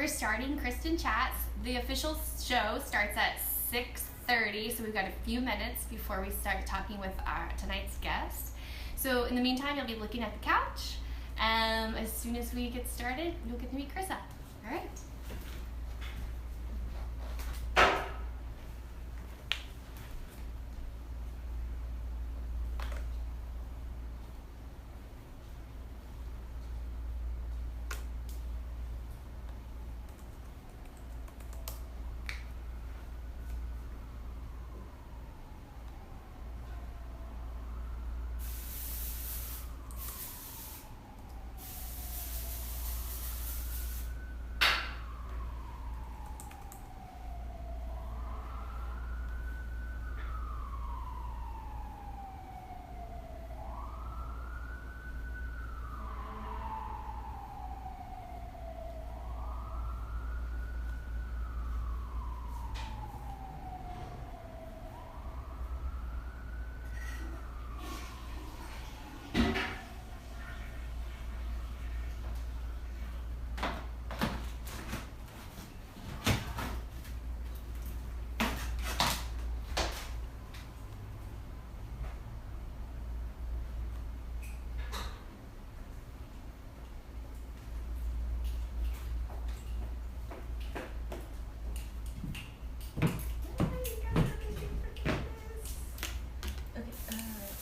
we're starting Kristen Chats. The official show starts at 6:30, so we've got a few minutes before we start talking with tonight's guest. So in the meantime, you'll be looking at the couch. As soon as we get started, you'll get to meet Carissa. All right.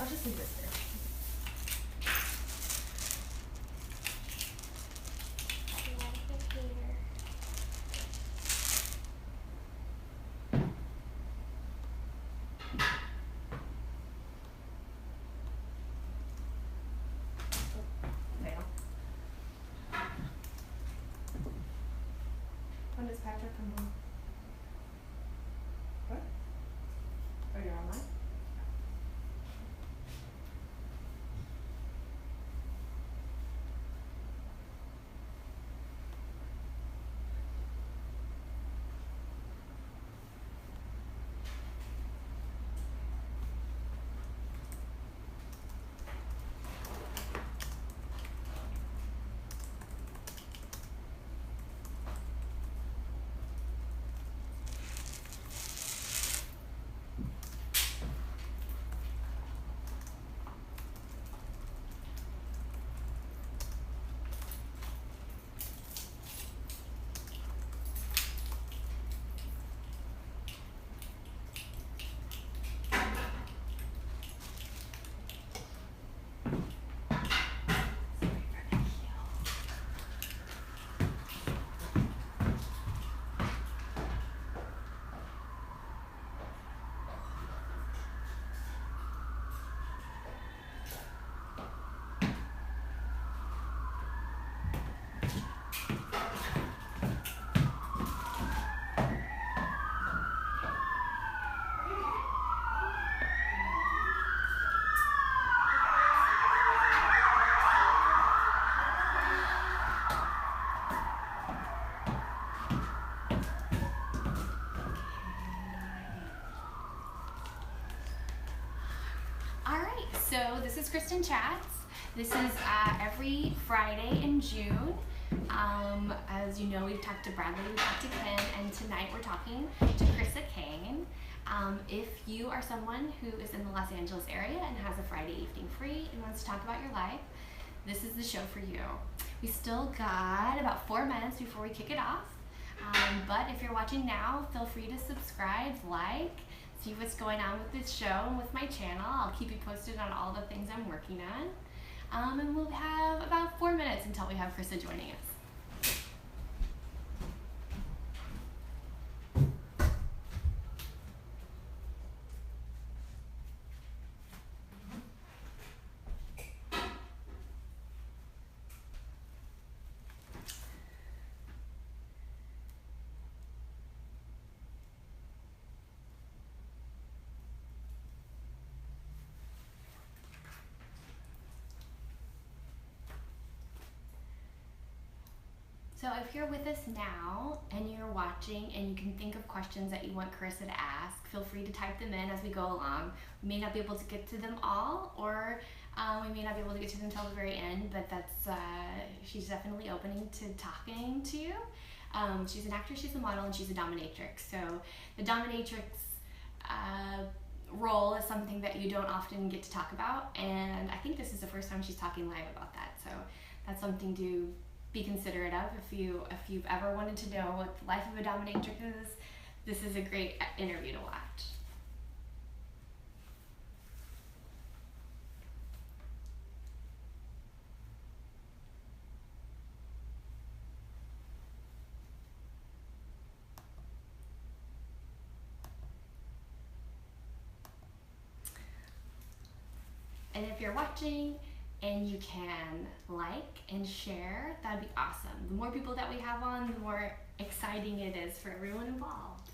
I'll just leave this there. When does Patrick come home? What? Oh, you're online? So this is Kristen Chats. This is every Friday in June. As you know, we've talked to Bradley, we've talked to Ken, and tonight we're talking to Carissa Kane. If you are someone who is in the Los Angeles area and has a Friday evening free and wants to talk about your life, this is the show for you. We still got about 4 minutes before we kick it off. But if you're watching now, feel free to subscribe, like, see what's going on with this show and with my channel. I'll keep you posted on all the things I'm working on. And we'll have about 4 minutes until we have Carissa joining us. So if you're with us now and you're watching and you can think of questions that you want Carissa to ask, feel free to type them in as we go along. We may not be able to get to them all, or we may not be able to get to them until the very end, but that's she's definitely opening to talking to you. She's an actress, she's a model, and she's a dominatrix. So the dominatrix role is something that you don't often get to talk about, and I think this is the first time she's talking live about that. So that's something to be considerate of if you've ever wanted to know what the life of a dominatrix is. This is a great interview to watch. And if you're watching and you can like and share, that'd be awesome. The more people that we have on, the more exciting it is for everyone involved.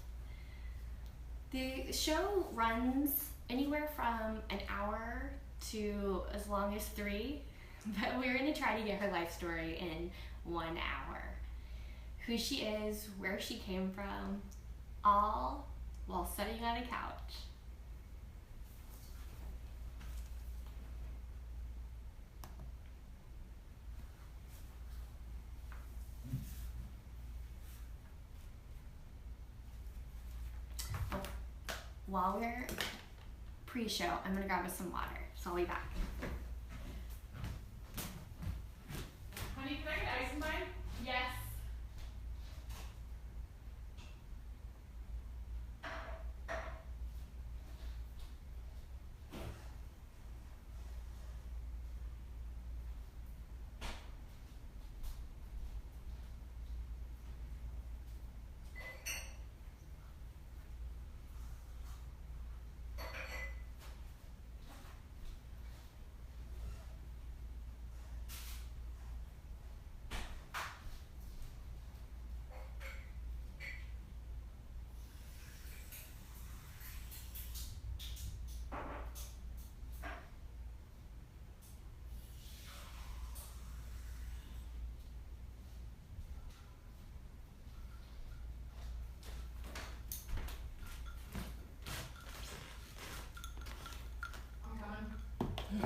The show runs anywhere from an hour to as long as 3, but we're gonna try to get her life story in 1 hour. Who she is, where she came from, all while sitting on a couch. While we're pre-show, I'm gonna grab us some water, so I'll be back. Honey, can I get ice in mine? Yes.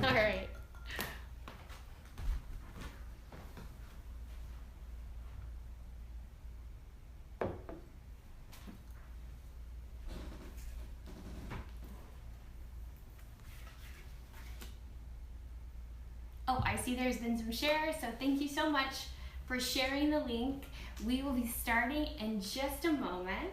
All right. Oh, I see there's been some shares, so thank you so much for sharing the link. We will be starting in just a moment.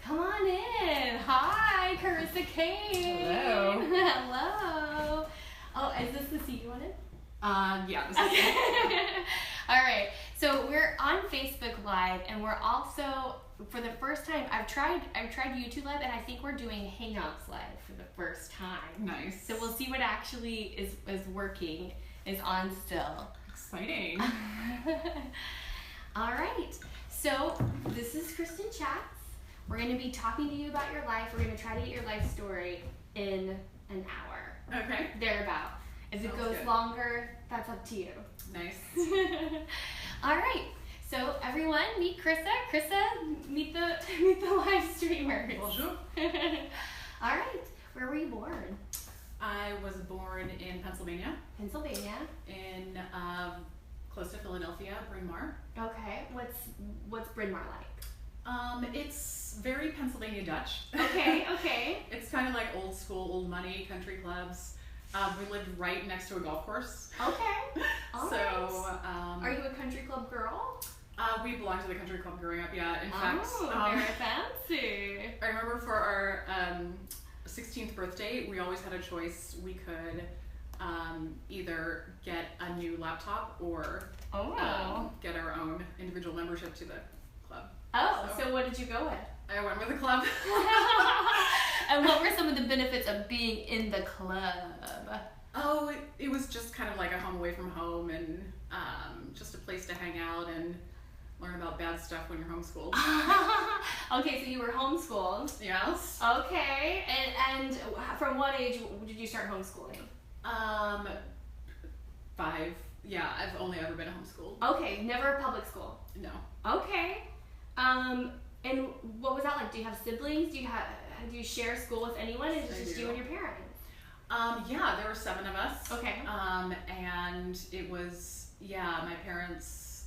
Come on in. Hi, Carissa Kane. Hello. Hello. Oh, is this the seat you wanted? Yeah, this is All right. So we're on Facebook Live, and we're also, for the first time, I've tried YouTube Live, and I think we're doing Hangouts Live for the first time. nice. So we'll see what actually is working, is on still. Exciting. All right. So this is Kristen Chats. We're going to be talking to you about your life. We're going to try to get your life story in an hour. Okay. Thereabout. If it Sounds goes good. longer, that's up to you. Nice. All right. So everyone, meet Krissa. Krissa, meet the live streamers. Bonjour. All right. Where were you born? I was born in Pennsylvania, Pennsylvania. in close to Philadelphia, Bryn Mawr. Okay. What's Bryn Mawr like? It's very Pennsylvania Dutch. Okay. Okay. It's kind of like old school, old money, country clubs. We lived right next to a golf course. Okay. All So, right. Are you a country club girl? We belonged to the country club growing up, yeah. In fact, very fancy. I remember for our 16th birthday, we always had a choice. We could either get a new laptop or get our own individual membership to the club. Oh, so what did you go with? I went with the club. And what were some of the benefits of being in the club? Oh, it was just kind of like a home away from home and just a place to hang out and learn about bad stuff when you're homeschooled. Okay, so you were homeschooled. Yes. Okay, and from what age did you start homeschooling? 5. Yeah, I've only ever been homeschooled. Okay, never a public school. No. Okay. And what was that like? Do you have siblings? Do you share school with anyone? Is it just you and your parents? Yeah, there were 7 of us. Okay. And it was, my parents,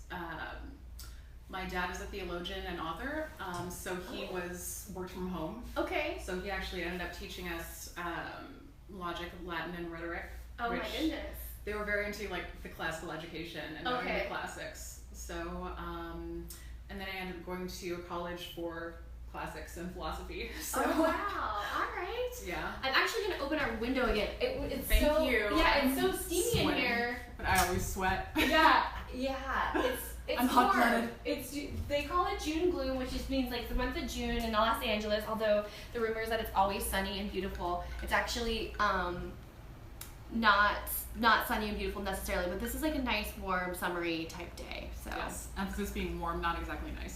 my dad is a theologian and author, so he worked from home. Okay. So he actually ended up teaching us logic, Latin, and rhetoric. Oh my goodness. They were very into like the classical education and knowing the classics. So, and then I ended up going to college for classics and philosophy. So. Oh wow! All right. Yeah. I'm actually gonna open our window again. It's Thank so, you. Yeah, it's so steamy Sweating, in here. but I always sweat. Yeah. It's I'm warm. hot-blooded. They call it June gloom, which just means like the month of June in Los Angeles. Although the rumor is that it's always sunny and beautiful. It's actually not sunny and beautiful necessarily, but this is like a nice, warm, summery type day. So. Yes. Emphasis being warm, not exactly nice.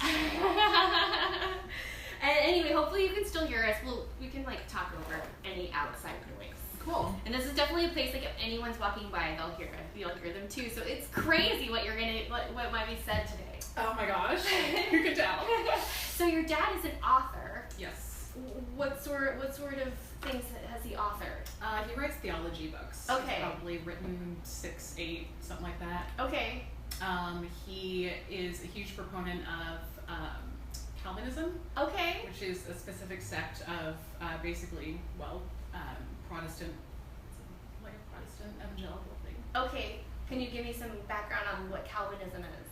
And anyway, hopefully you can still hear us. We can like talk over any outside noise. Cool. And this is definitely a place like if anyone's walking by, they'll hear it. You'll hear them too. So it's crazy what what might be said today. Oh my gosh, you can tell. So your dad is an author. Yes. What sort of things has he authored? He writes theology books. Okay. He's probably written 6, 8, something like that. Okay. He is a huge proponent of Calvinism. Okay. Which is a specific sect of basically, Protestant, like a Protestant evangelical thing. Okay. Can you give me some background on what Calvinism is?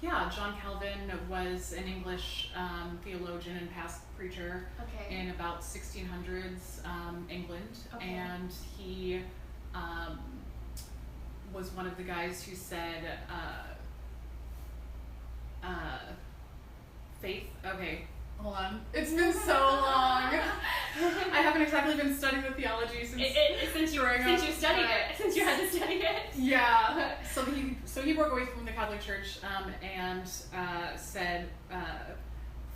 Yeah, John Calvin was an English theologian and past preacher in about 1600s England, and he was one of the guys who said faith. Okay, hold on. It's been so long. I haven't exactly been studying the theology since you studied it. Since you had to study it. Yeah. So he broke away from the Catholic Church and said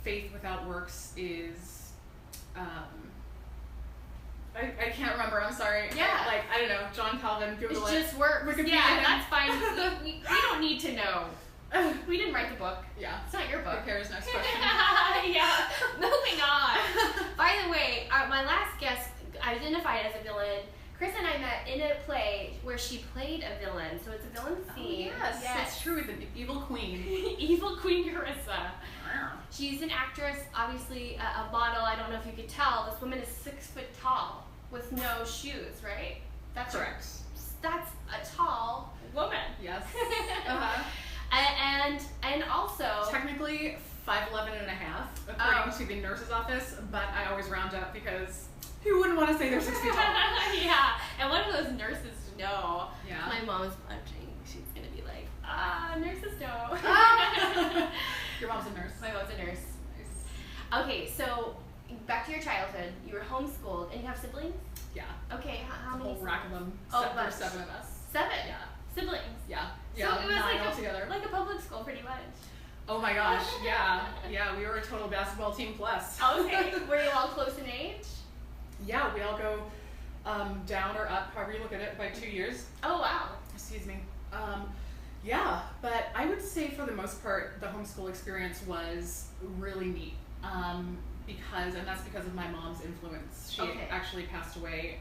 faith without works is I can't remember. I'm sorry. Yeah. I don't know. John Calvin. Google it. It's just works. Yeah, that's fine. We don't need to know. We didn't write the book. Yeah. It's not your book. Who cares? Next question. Yeah. Moving on. By the way, my last guest identified as a villain. Chris and I met in a play where she played a villain, so it's a villain theme. Oh, yes, that's true. The evil queen. Evil Queen Carissa. She's an actress, obviously a model. I don't know if you could tell. This woman is 6 foot tall with no shoes, right? That's correct. That's a tall woman. Yes. Uh-huh. And also technically 5'11" and a half, according to the nurse's office, but I always round up because who wouldn't want to say they're 6 feet tall? Yeah, and one of those nurses know. Yeah. My mom's watching. She's gonna be like, nurses know. Your mom's a nurse. My mom's a nurse. Nice. Okay, so back to your childhood. You were homeschooled, and you have siblings? Yeah. Okay, how many? A whole rack of them. There's 7 of us. 7? Yeah. Siblings? Yeah. So it was 9 altogether. like a public school, pretty much. Oh my gosh, yeah. Yeah, we were a total basketball team plus. Okay. Were you all close in age? Yeah, we all go down or up, however you look at it, by 2 years. Oh, wow. Excuse me. Yeah, but I would say for the most part, the homeschool experience was really neat. And that's because of my mom's influence. She actually passed away,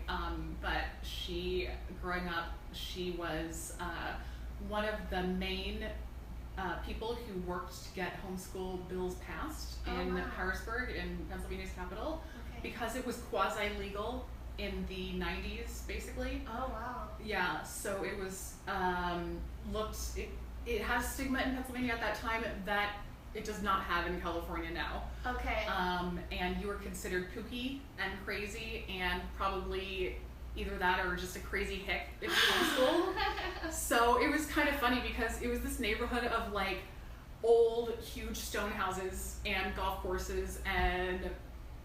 but growing up, she was one of the main people who worked to get homeschool bills passed in Harrisburg, in Pennsylvania's capital, because it was quasi-legal in the 90s, basically. Oh, wow. Yeah, so it was, it has stigma in Pennsylvania at that time that it does not have in California now. Okay. And you were considered kooky and crazy and probably either that or just a crazy hick if you were in school. So it was kind of funny because it was this neighborhood of like old, huge stone houses and golf courses and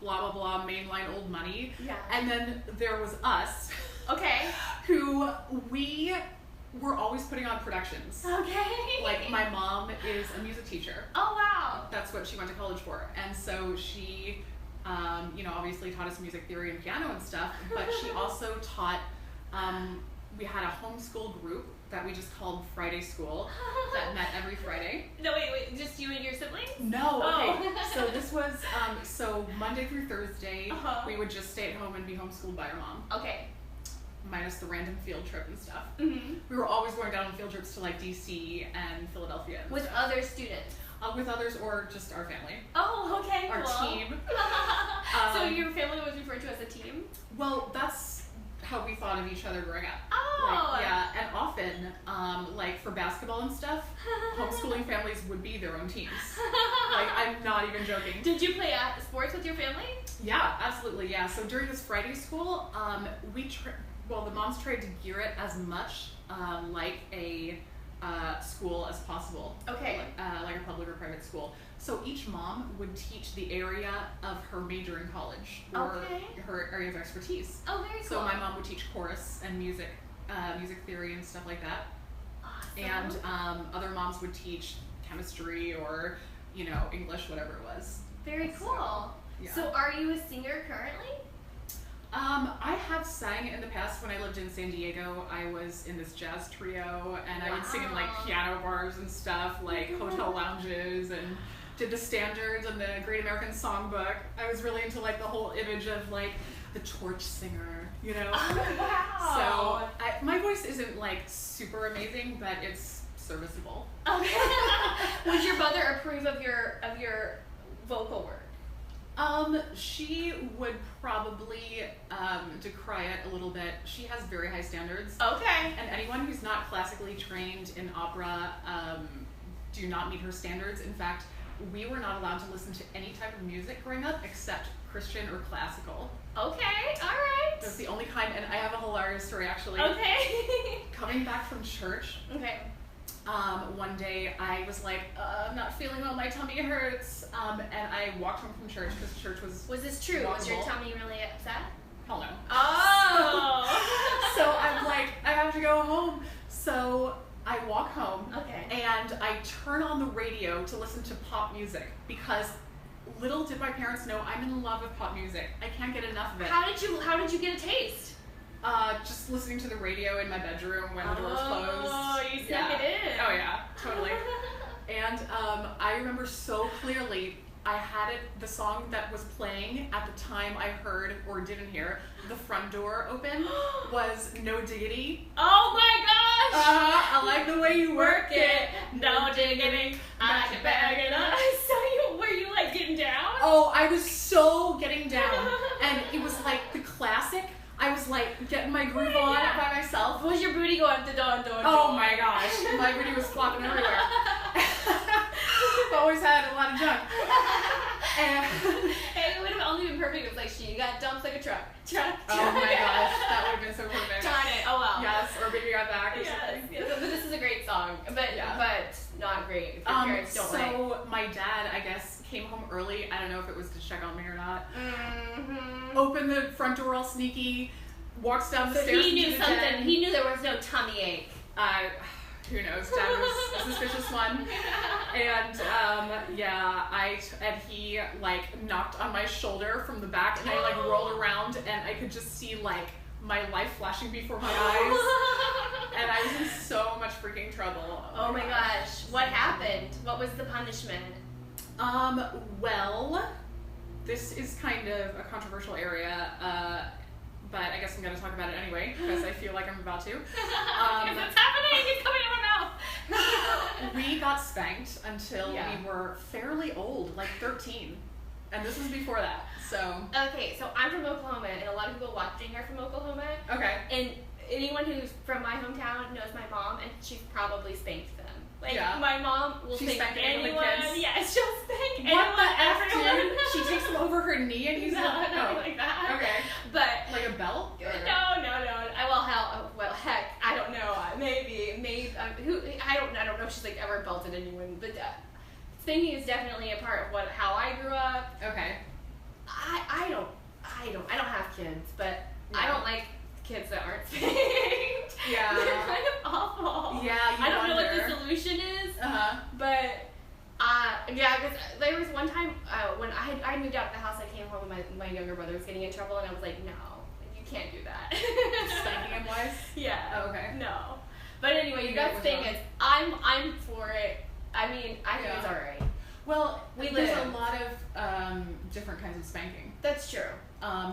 blah, blah, blah, mainline old money. Yeah. And then there was us. Okay. Who we were always putting on productions. Okay. Like my mom is a music teacher. Oh, wow. That's what she went to college for. And so she, obviously taught us music theory and piano and stuff, but she also taught, we had a homeschool group that we just called Friday School that met every Friday. No, wait, just you and your siblings? No, okay. Oh. So this was, so Monday through Thursday, we would just stay at home and be homeschooled by our mom. Okay. Minus the random field trip and stuff. Mm-hmm. We were always going down on field trips to like DC and Philadelphia. And With other students? with others or just our family. Oh, okay, Our cool. team. So your family was referred to as a team? Well, that's how we thought of each other growing up. Oh. Like, yeah, and often, like for basketball and stuff, homeschooling families would be their own teams. Like, I'm not even joking. Did you play sports with your family? Yeah, absolutely, yeah. So during this Friday school, the moms tried to gear it as much like a school as possible. Okay. Like a public or private school. So each mom would teach the area of her major in college or her area of expertise. Oh, very cool. So my mom would teach chorus and music theory and stuff like that. Awesome. And other moms would teach chemistry or, English, whatever it was. Very cool. So, yeah. So are you a singer currently? I have sang in the past. When I lived in San Diego, I was in this jazz trio, and I would sing in like piano bars and stuff, like hotel lounges, and did the standards and the Great American Songbook. I was really into like the whole image of like the torch singer, Oh, wow. So my voice isn't like super amazing, but it's serviceable. Okay. Would your mother approve of your vocal work? She would probably decry it a little bit. She has very high standards. Okay. And anyone who's not classically trained in opera do not meet her standards. In fact, we were not allowed to listen to any type of music growing up except Christian or classical. Okay, all right. That's the only kind, and I have a hilarious story actually. Okay. Coming back from church. Okay. One day I was like, I'm not feeling well, my tummy hurts, and I walked home from church because church was this true? walkable. Was your tummy really upset? Hell no. Oh! So I'm like, I have to go home. So I walk home, Okay. and I turn on the radio to listen to pop music because little did my parents know I'm in love with pop music. I can't get enough of it. How did you get a taste? Just listening to the radio in my bedroom when the doors closed. Oh, you snuck it in. Oh yeah, totally. And I remember so clearly, I had the song that was playing at the time I heard or didn't hear the front door open was No Diggity. Oh my gosh! I like the way you work it. No diggity. I can bag it up. So were you like getting down? Oh, I was so getting down. And it was like the classic. I was like getting my groove on by myself. Was your booty going up the door? Oh my gosh, my booty was flopping everywhere. Always had a lot of junk. And Hey, it would have only been perfect if it was like she got dumped like a truck. oh my gosh, that would have been so perfect. Darn it! Oh well. Yes, or Baby Got Back or Yes, something. yes. But this is a great song, but not great if your parents don't like. So my dad, I guess, came home early. I don't know if it was to check on me or not. Mm-hmm. Opened the front door all sneaky, walks down the So stairs. he knew into the something. den. He knew there was no tummy ache. Who knows? Dad was a suspicious one. And and he like knocked on my shoulder from the back, and I like rolled around, and I could just see like my life flashing before my eyes, and I was in so much freaking trouble. Oh my gosh! What happened? What was the punishment? Well, this is kind of a controversial area, but I guess I'm going to talk about it anyway, because I feel like I'm about to. Because it's happening! It's coming out of my mouth! We got spanked until Yeah. we were fairly old, like 13. And this was before that, so. Okay, so I'm from Oklahoma, and a lot of people watching are from Oklahoma. Okay. And anyone who's from my hometown knows my mom, and she's probably spanked them. Like, yeah. my mom will She's spank anyone. Yeah, she'll spank what anyone, the F, everyone. dude? She takes them over her knee and he's nothing like that. Okay. But like a belt? Or? No. Heck, I don't know. Maybe. I don't know if she's like ever belted anyone, but spanking is definitely a part of how I grew up. Okay. I don't have kids, but yeah. I don't like kids that aren't spanked. Yeah. They're kind of awful. Yeah, I don't know what the solution is, but yeah, because there was one time when I moved out of the house, I came home and my younger brother was getting in trouble, and I was like, no, you can't do that. Spanking him wise? Yeah. Oh, okay. No. But anyway, you guys think it's, I'm for it. I mean, I think it's alright. Well, there's a lot of different kinds of spanking. That's true.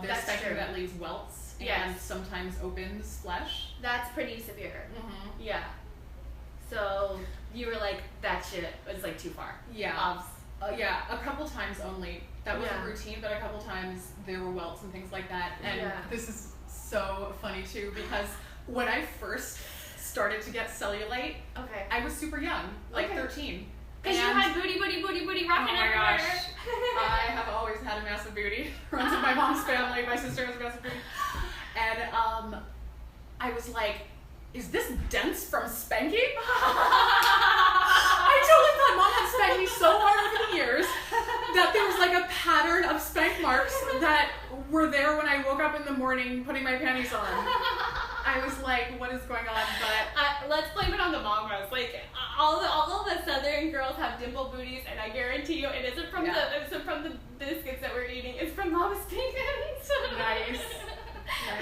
There's spanking that leaves welts and sometimes opens flesh. That's pretty severe. Mm-hmm. Yeah. So you were like, that shit was like too far. Yeah. Yeah, a couple times only. That was a routine, but a couple times there were welts and things like that. And this is so funny too, because when I first started to get cellulite, I was super young, like 13. Because you had booty rocking everywhere. Oh my gosh. I have always had a massive booty. Runs in my mom's family. My sister has a massive booty. And I was like, is this dents from spanking? I totally thought mom had spanked me so hard over the years that there was like a pattern of spank marks that were there when I woke up in the morning putting my panties on. I was like, what is going on? But let's blame it on the mongos. Like all the southern girls have dimple booties, and I guarantee you, it isn't from the biscuits that we're eating. It's from mama's pancakes. Nice.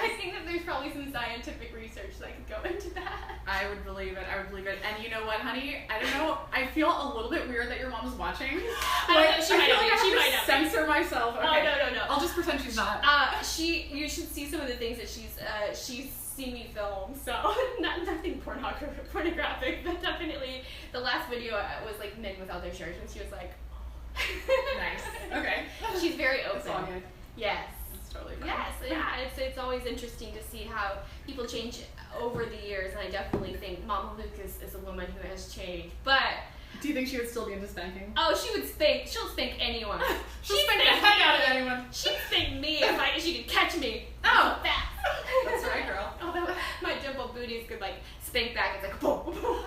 I think that there's probably some scientific research that could go into that. I would believe it. And you know what, honey? I don't know. I feel a little bit weird that your mom's watching. I might censor myself. Okay. Oh, no. I'll just pretend she's not. You should see some of the things that she's seen me film. So nothing pornographic, but definitely the last video was like men without their shirts, and she was like, nice. Okay. She's very open. It's all good. Yes. Totally fine. Yes, yeah, it's always interesting to see how people change over the years, and I definitely think Mama Luke is a woman who has changed. But do you think she would still be into spanking? Oh, she'll spank anyone. She'll spank the heck out of anyone. She'd spank me if she could catch me. Oh, fast. That's right, girl. Although my dimple booties could like spank back. It's like boom, boom.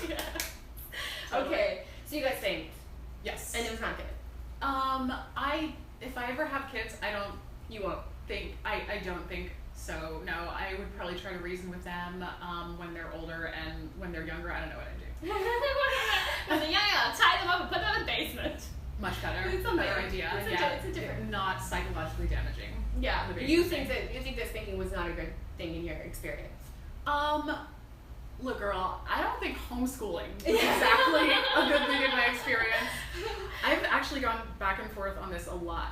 Yeah. Totally. Okay, so you guys spanked. Yes. And it was not good. If I ever have kids, You won't. I don't think so. No, I would probably try to reason with them when they're older, and when they're younger, I don't know what I'd do. Tie them up and put them in the basement. Much better. It's a better idea. It's a different. Not psychologically damaging. Yeah. You think that spanking was not a good thing in your experience? Look, girl, I don't think homeschooling is exactly a good thing in my experience. I've actually gone back and forth on this a lot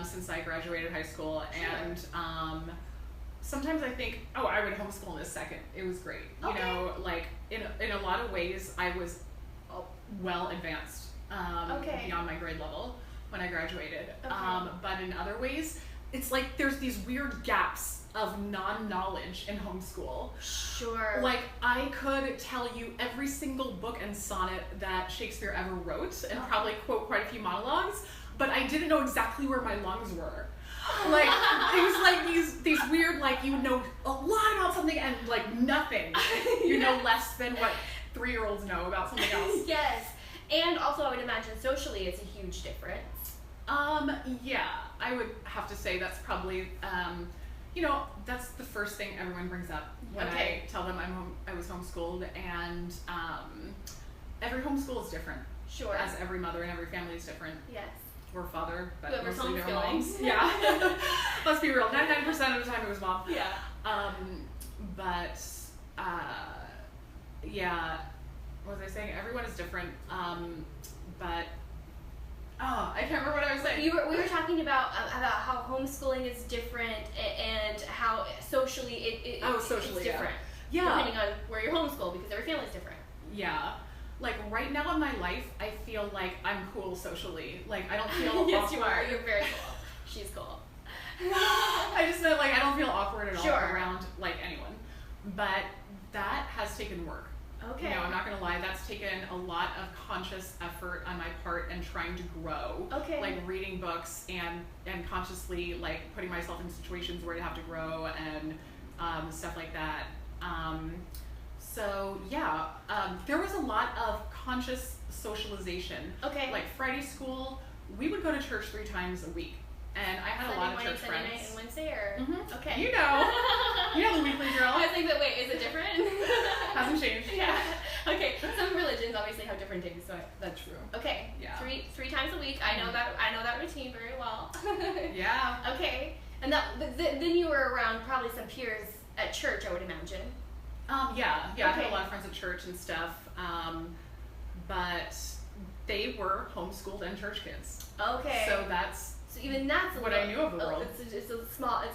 since I graduated high school, and sometimes I think, I would homeschool in a second. It was great. You know, like in a lot of ways, I was well advanced beyond my grade level when I graduated. But in other ways, it's like there's these weird gaps of non-knowledge in homeschool. Sure. Like, I could tell you every single book and sonnet that Shakespeare ever wrote, and probably quote quite a few monologues, but I didn't know exactly where my lungs were. Like, it was like these weird, like, you know a lot about something and like nothing. You know less than what 3-year-olds know about something else. Yes. And also I would imagine socially it's a huge difference. Yeah, I would have to say that's probably that's the first thing everyone brings up when I tell them I was homeschooled, and every homeschool is different. Sure. As every mother and every family is different. Yes. Or father, but Whoever's mostly their homeschooling. moms. Yeah. Let's be real. 99% of the time it was mom. Yeah. Yeah. What was I saying? Everyone is different. But I can't remember what I was saying. We were talking about how homeschooling is different, and how socially it's different. Yeah. Depending on where you're homeschooled, because every family's different. Yeah. Like right now in my life, I feel like I'm cool socially. Like I don't feel yes, awkward. you are. You're very cool. She's cool. I just meant like I don't feel awkward at all Sure. around like anyone. But that has taken work. Okay. You know, I'm not gonna lie, that's taken a lot of conscious effort on my part and trying to grow. Okay. Like reading books and consciously like putting myself in situations where I have to grow and stuff like that. So yeah, there was a lot of conscious socialization. Okay. Like Friday school, we would go to church 3 times a week. And I had Sunday a lot of morning, church Sunday friends. night, and Wednesday, or Okay. You know the weekly drill. I was like, but wait, is it different? Hasn't changed. Yeah. Okay. Some religions obviously have different days, so That's true. okay. Yeah. Three times a week. I know that routine very well. Yeah. Okay. And then you were around probably some peers at church, I would imagine. Yeah. I had Okay. a lot of friends at church and stuff. But they were homeschooled and church kids. Okay. So that's So even that's what I knew of the world. It's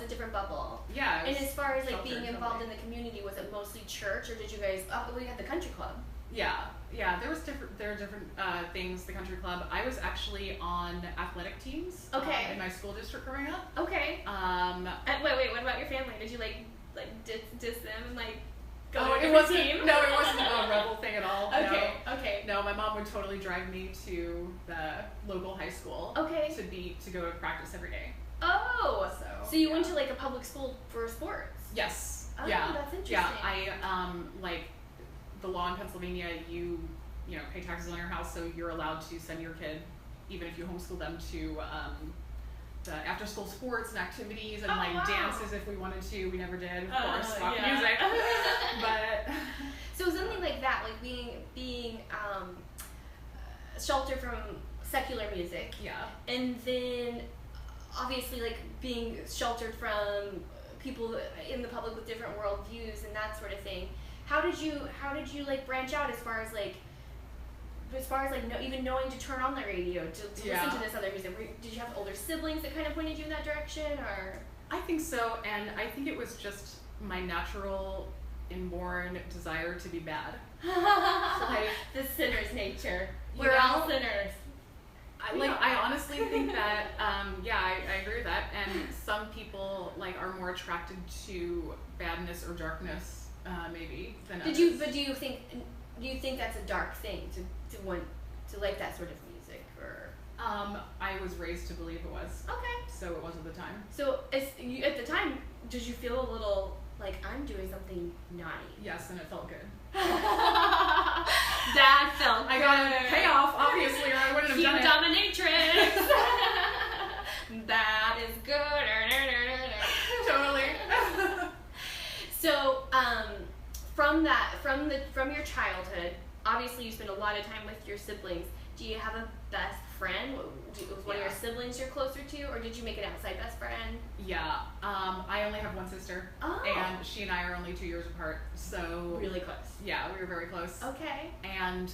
a different bubble. yeah. And as far as like sheltered being in involved a in way. the community, was it mostly church, or did you guys? Oh, we had the country club. Yeah. There were different things. The country club. I was actually on athletic teams. Okay. In my school district growing up. Okay. Um, And wait. What about your family? Did you like diss them and like go to a it different wasn't. team? No, it wasn't a rebel thing at all. Okay. Okay. No, my mom would totally drive me to the local high school. Okay. To go to practice every day. Oh. So you yeah. went to like a public school for sports? Yes. Oh, yeah. that's interesting. Yeah. I like the law in Pennsylvania. You know pay taxes on your house, so you're allowed to send your kid, even if you homeschool them, to the after school sports and activities and wow. dances if we wanted to. We never did, of course. Rock yeah. music. But So something like that, like being sheltered from secular music, yeah. and then obviously like being sheltered from people in the public with different worldviews and that sort of thing. How did you like branch out as far as like even knowing to turn on the radio to Yeah. listen to this other music? Did you have older siblings that kind of pointed you in that direction, or? I think so, and I think it was just my natural inborn desire to be bad. Like, the sinner's nature. You We're all know, sinners. I honestly think that I agree with that, and some people like are more attracted to badness or darkness maybe than others. Do you think that's a dark thing to want to like that sort of music, or? I was raised to believe it was. Okay. So it was at the time. So at the time, did you feel a little like I'm doing something naughty? Yes, and it felt good. That felt good. I got a payoff, obviously, or I wouldn't have Keep done it. dominatrix. That is good. Totally. So, from your childhood, obviously you spend a lot of time with your siblings. Do you have a best friend? Was one of your siblings you're closer to, or did you make an outside best friend? Yeah. I only have one sister, Oh. and she and I are only 2 years apart. So Really close. yeah, we were very close. Okay. And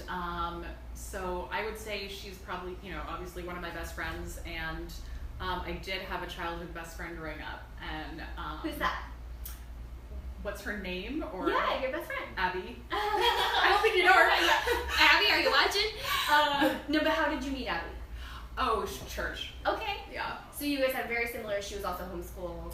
so I would say she's probably, obviously one of my best friends. And I did have a childhood best friend growing up. And Who's that? What's her name? Or Yeah, your best friend. Abby. I don't think you know her. Abby, are you watching? No, but how did you meet Abby? Oh, church. Okay. Yeah. So you guys had very similar. She was also homeschooled.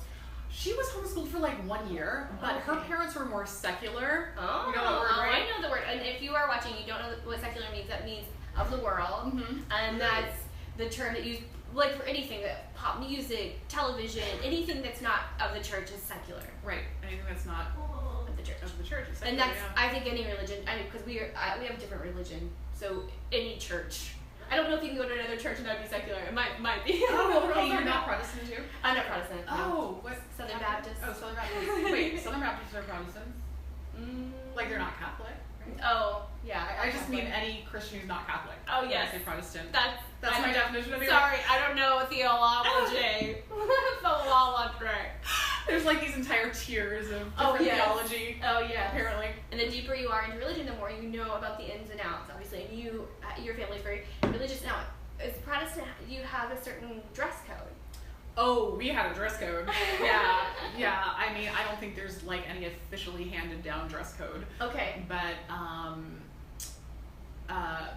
She was homeschooled for like 1 year, but her Okay. parents were more secular. Oh, You know that word, right? I know the word. And if you are watching, you don't know what secular means. That means of the world, Mhm. and that's the term that you like for anything that pop music, television, anything that's not of the church is secular. Right. Anything that's not Of the church. of the church is secular. And that's, yeah. I think, any religion. Because we have different religion, so any church. I don't know if you can go to another church and that would be secular. It might be. Oh, okay. You're not Protestant too? I'm not Protestant. No. Oh, what? Southern Baptist. Oh, Southern Baptist. Wait, Southern Baptists are Protestants? Mm. Like they're not Catholic? Right? Oh, yeah. I just mean any Christian who's not Catholic. Oh, When yes. I say Protestant. That's my definition of it. Sorry, I don't know theology. Theology. There's like these entire tiers of different theology. Oh, yeah. Apparently. And the deeper you are into religion, the more you know about the ins and outs, obviously. And your family's very religious. Now, as Protestant, you have a certain dress code. Oh, we had a dress code. Yeah. I mean, I don't think there's like any officially handed down dress code. Okay. But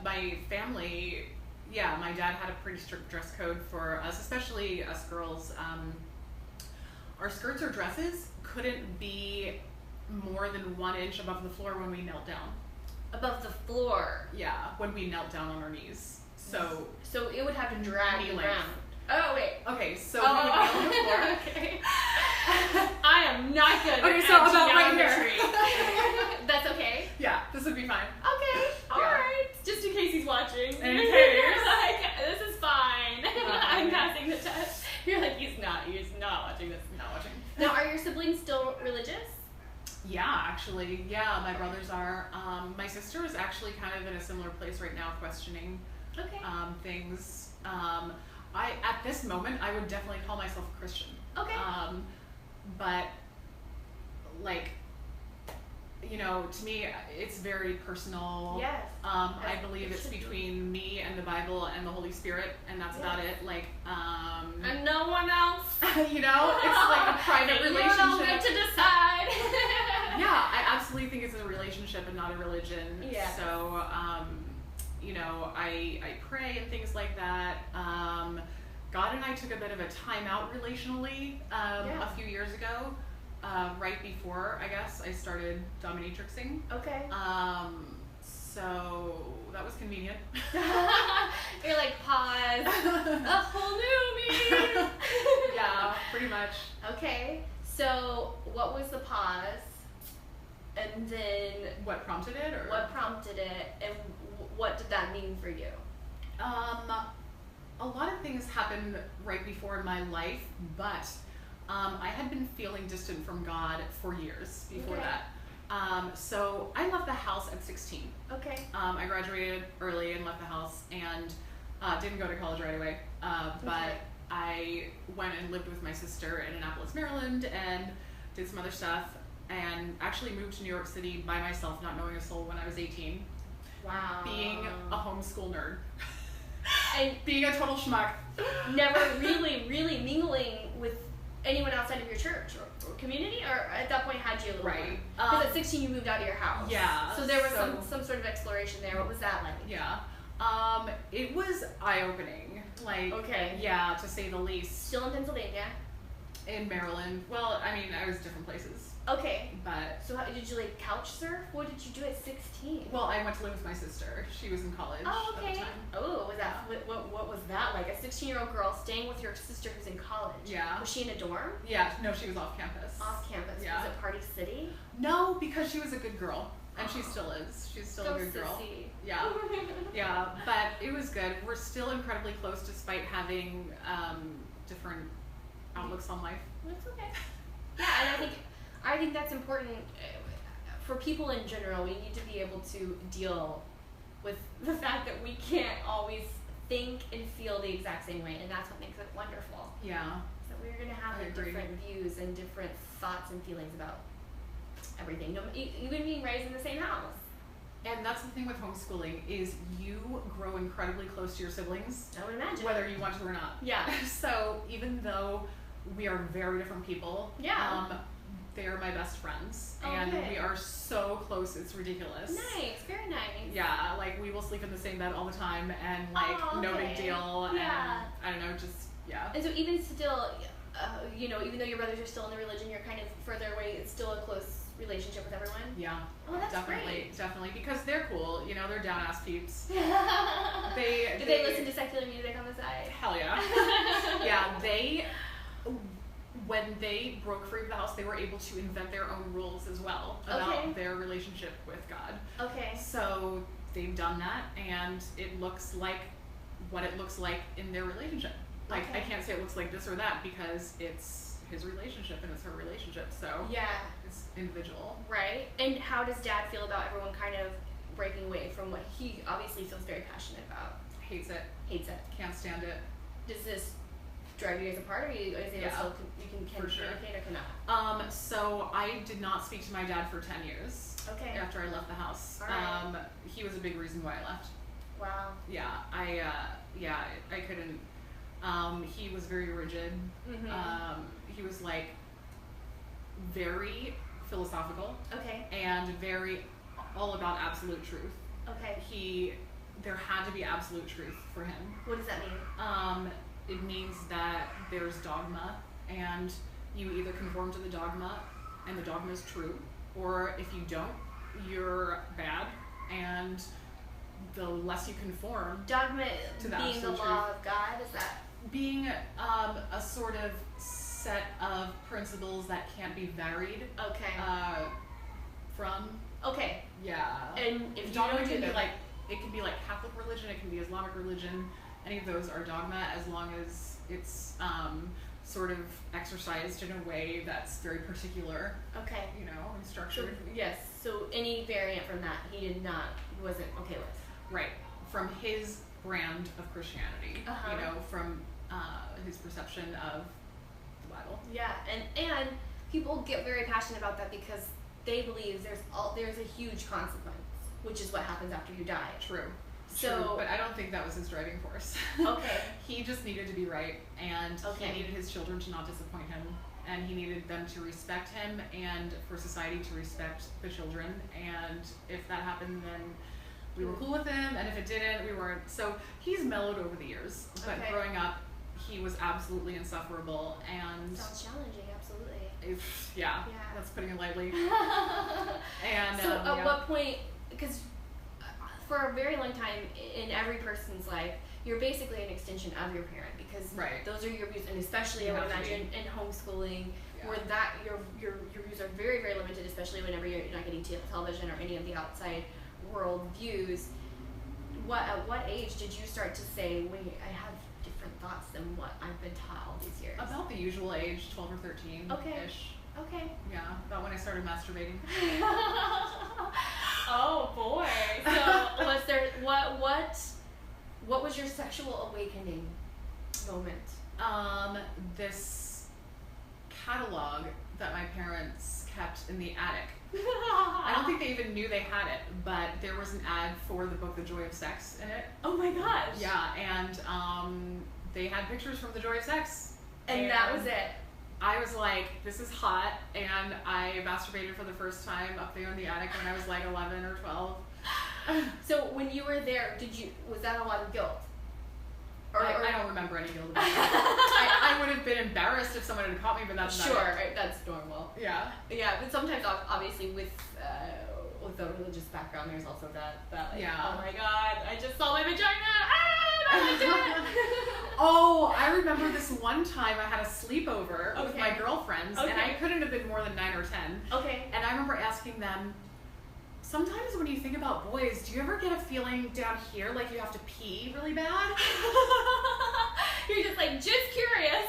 my family, yeah, my dad had a pretty strict dress code for us, especially us girls. Our skirts or dresses couldn't be more than 1 inch above the floor when we knelt down. Above the floor? Yeah, when we knelt down on our knees. So it would have to drag the ground. Oh, wait. Okay, so we would kneel on the floor. Okay. I am not good Okay, at so about right geometry. here. That's okay? Yeah, this would be fine. Okay, alright. Just in case he's watching. In case. Like, this is fine. I'm passing the test. You're like, he's not watching this. Not watching. Now, are your siblings still religious? Yeah, actually. Yeah, my brothers are. My sister is actually kind of in a similar place right now, questioning things. At this moment, I would definitely call myself a Christian. Okay. But, like, you know, to me, it's very personal. Yes. I believe it's between me and the Bible and the Holy Spirit, and that's about it. Like, and no one else. You know, it's like a private relationship. You don't get to decide. Yeah, I absolutely think it's a relationship and not a religion. Yeah. So, you know, I pray and things like that. God and I took a bit of a time out relationally a few years ago, right before, I guess, I started dominatrixing. Okay. So that was convenient. You're like, pause, a whole new me. Yeah, pretty much. Okay, so what was the pause? And then What prompted it, or what prompted it, and what did that mean for you? A lot of things happened right before in my life, but I had been feeling distant from God for years before that. So I left the house at 16. Okay. I graduated early and left the house, and didn't go to college right away. But I went and lived with my sister in Annapolis, Maryland, and did some other stuff, and actually moved to New York City by myself, not knowing a soul, when I was 18. Wow. Being a homeschool nerd. And being a total schmuck. Never really mingling with anyone outside of your church or community, or at that point had you a little right? Because at 16 you moved out of your house. Yeah. So there was some sort of exploration there. What was that like? Yeah. It was eye-opening. Like, okay. Yeah, to say the least. Still in Pennsylvania? In Maryland. Well, I mean, I was different places. Okay. But so did you like couch surf? What did you do at 16? Well, I went to live with my sister. She was in college at the time. Oh, was that what was that like? A 16-year-old girl staying with your sister who's in college. Yeah. Was she in a dorm? Yeah. No, she was off campus. Off campus. Yeah. Was it Party City? No, because she was a good girl, and she still is. She's still a good girl. Yeah. Yeah, but it was good. We're still incredibly close despite having different outlooks on life. That's okay. Yeah, and I think that's important for people in general. We need to be able to deal with the fact that we can't always think and feel the exact same way, and that's what makes it wonderful. Yeah. So we're going to have different views and different thoughts and feelings about everything, even being raised in the same house. And that's the thing with homeschooling, is you grow incredibly close to your siblings. I would imagine. Whether you want to or not. Yeah. So even though we are very different people, they are my best friends. And we are so close, it's ridiculous. Nice, very nice. Yeah, like we will sleep in the same bed all the time, and like no big deal. Yeah. And I don't know, just, yeah. And so even still, you know, even though your brothers are still in the religion, you're kind of further away, it's still a close relationship with everyone? Yeah. Oh, that's great. Definitely, because they're cool. You know, they're down-ass peeps. Do they listen to secular music on the side? Hell yeah. Yeah, when they broke free of the house, they were able to invent their own rules as well about their relationship with God. Okay. So they've done that, and it looks like what it looks like in their relationship. Like, I can't say it looks like this or that because it's his relationship and it's her relationship, so it's individual. Right. And how does Dad feel about everyone kind of breaking away from what he obviously feels very passionate about? Hates it. Can't stand it. Does this drive you guys apart, or is it still you can communicate or cannot? So I did not speak to my dad for 10 years. Okay. After I left the house. All right. He was a big reason why I left. Wow. Yeah, I couldn't. He was very rigid. Mm-hmm. He was like very philosophical. Okay. And very all about absolute truth. Okay. There had to be absolute truth for him. What does that mean? It means that there's dogma, and you either conform to the dogma, and the dogma is true, or if you don't, you're bad, and the less you conform. Dogma to the being the law of God, is that? Being a sort of set of principles that can't be varied. Okay. From. Okay. Yeah. And if you dogma don't can do be that, it can be like Catholic religion, it can be Islamic religion. Any of those are dogma as long as it's sort of exercised in a way that's very particular. Okay. You know, and structured. So, yes. So any variant from that, wasn't okay with. Right. From his brand of Christianity. You know, from his perception of the Bible. Yeah, and people get very passionate about that because they believe there's a huge consequence, which is what happens after you die. True. So, true, but I don't think that was his driving force. Okay. He just needed to be right, and he needed his children to not disappoint him, and he needed them to respect him, and for society to respect the children. And if that happened, then we were cool with him, and if it didn't, we weren't. So he's mellowed over the years, but growing up, he was absolutely insufferable. And sounds challenging, absolutely. Yeah, that's putting it lightly. And so at what point, because for a very long time in every person's life, you're basically an extension of your parent, because those are your views, and especially I would imagine in homeschooling, where that your views are very, very limited, especially whenever you're not getting television or any of the outside world views. At what age did you start to say, wait, I have different thoughts than what I've been taught all these years? About the usual age, 12 or 13 ish. Okay. Yeah, about when I started masturbating. Oh boy. So was there what was your sexual awakening moment? This catalog that my parents kept in the attic. I don't think they even knew they had it, but there was an ad for the book The Joy of Sex in it. Oh my gosh. Yeah, and they had pictures from The Joy of Sex. And that was it. I was like, this is hot, and I masturbated for the first time up there in the attic when I was like 11 or 12. So when you were there, was that a lot of guilt? I don't remember any guilt about it. I would have been embarrassed if someone had caught me, but that's not right, that's normal. Yeah. Yeah, but sometimes obviously with the religious background, there's also that like, oh my god, I just saw my vagina. I don't do it. Oh, I remember this one time I had a sleepover with my girlfriends, and I couldn't have been more than 9 or 10. Okay. And I remember asking them, sometimes when you think about boys, do you ever get a feeling down here like you have to pee really bad? You're just like, just curious.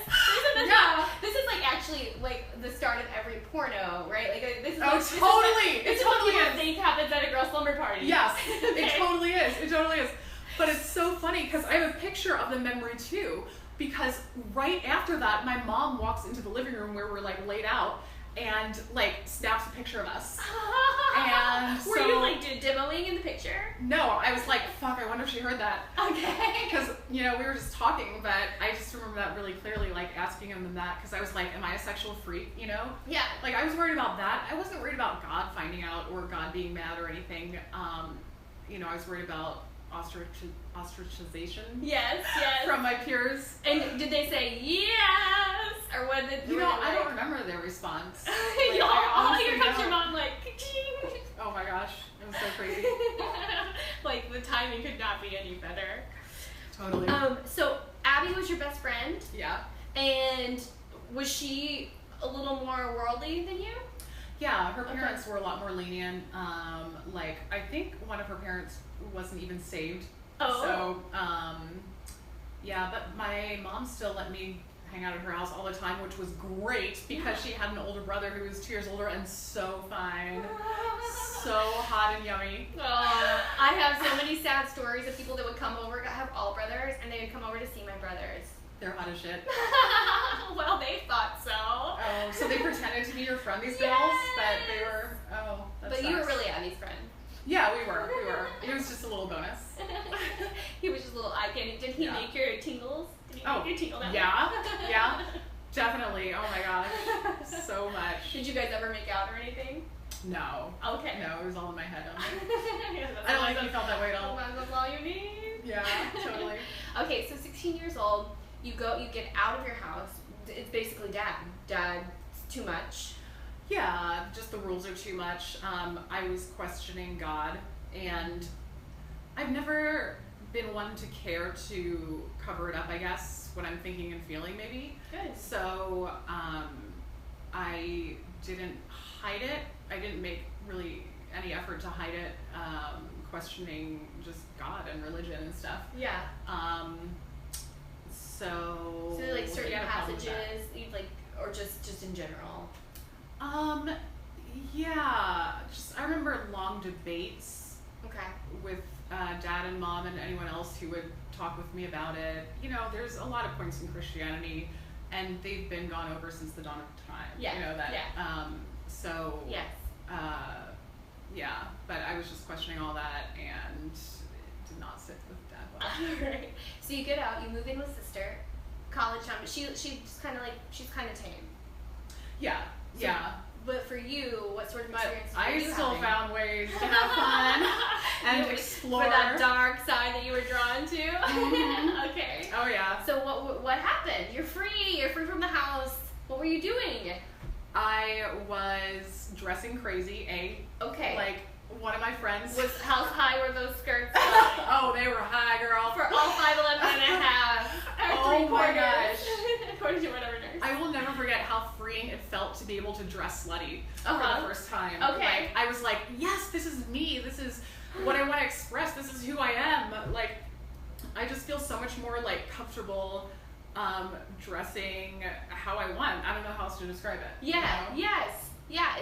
This is like actually like the start of every porno, right? Like this is totally. This is what you think happens at a girl slumber party. Yes, it totally is. It totally is. But it's so funny because I have a picture of the memory too. Because right after that, my mom walks into the living room where we're like laid out and like snaps a picture of us. And were you like demoing in the picture? No, I was like, fuck, I wonder if she heard that. Okay. Because, you know, we were just talking, but I just remember that really clearly, like asking him that, because I was like, am I a sexual freak, you know? Yeah. Like I was worried about that. I wasn't worried about God finding out or God being mad or anything. You know, I was worried about ostracization. Yes. From my peers. And did they say yes? Or what did you know, I don't remember their response. Like, all here comes your mom like, ka-ching. Oh my gosh, it was so crazy. Like the timing could not be any better. Totally. So Abby was your best friend. Yeah. And was she a little more worldly than you? Yeah, her parents were a lot more lenient. Like I think one of her parents wasn't even saved. Oh. So, yeah, but my mom still let me hang out at her house all the time, which was great because she had an older brother who was 2 years older and so fine. So hot and yummy. I have so many sad stories of people that would come over. I have all brothers, and they would come over to see my brothers. They're hot as shit. Well, they thought so. Oh, so they pretended to be your friend, these girls, but they were, that But sucks. you were really Abby's friend. Yeah, we were. It was just a little bonus. He was just a little eye candy. Did he make your tingles? Did he make your tingle that way? Yeah, definitely. Oh my gosh, so much. Did you guys ever make out or anything? No. Okay. No, it was all in my head. I don't think you felt that way at all. That's all you need. Yeah, totally. Okay, so 16 years old, you get out of your house. It's basically dad's too much. Yeah, just the rules are too much. I was questioning God, and I've never been one to care to cover it up, I guess, when I'm thinking and feeling, maybe. Good. So I didn't hide it. I didn't make really any effort to hide it, questioning just God and religion and stuff. Yeah. So like certain passages, you'd like, or just in general? Yeah, I remember long debates. Okay. With Dad and Mom and anyone else who would talk with me about it. You know, there's a lot of points in Christianity, and they've been gone over since the dawn of time. Yeah. You know that. Yeah. So. Yes. Yeah, but I was just questioning all that and it did not sit with Dad well. Alright. So you get out, you move in with sister, college time, but she's kind of tame. Yeah. So, yeah. But for you, what sort of experience I were you still having? found ways to have fun and explore. For that dark side that you were drawn to? Mm-hmm. Okay. Oh yeah. So what happened? You're free from the house. What were you doing? I was dressing crazy, Okay. Like one of my friends. How high were those skirts? Oh, they were high, girl. For all 5'11" and a half. Oh my gosh. According to whatever nurse. I will never forget how freeing it felt to be able to dress slutty for the first time. Okay. Like, I was like, yes, this is me. This is what I want to express. This is who I am. Like, I just feel so much more like comfortable dressing how I want. I don't know how else to describe it. Yeah. You know? Yes. Yeah.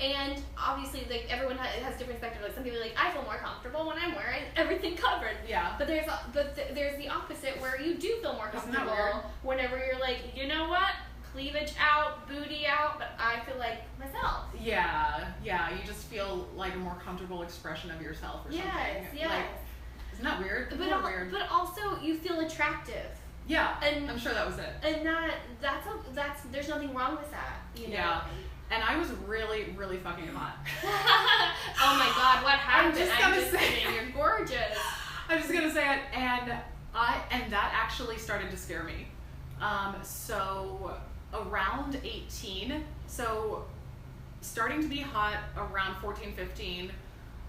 And obviously, like everyone has different spectrum. Like some people are like, I feel more comfortable when I'm wearing everything covered. Yeah. But there's the opposite where you do feel more Isn't that comfortable weird? whenever you're like, you know what, cleavage out, booty out, but I feel like myself. Yeah. You just feel like a more comfortable expression of yourself or something. Yes. Like, isn't that weird? Weird. But also you feel attractive. Yeah. And I'm sure that was it. And that's there's nothing wrong with that. You know? Yeah. And I was really, really fucking hot. Oh my God, what happened? I'm just gonna say, you're gorgeous. I'm just gonna say it, and that actually started to scare me. So around 18, so starting to be hot around 14, 15,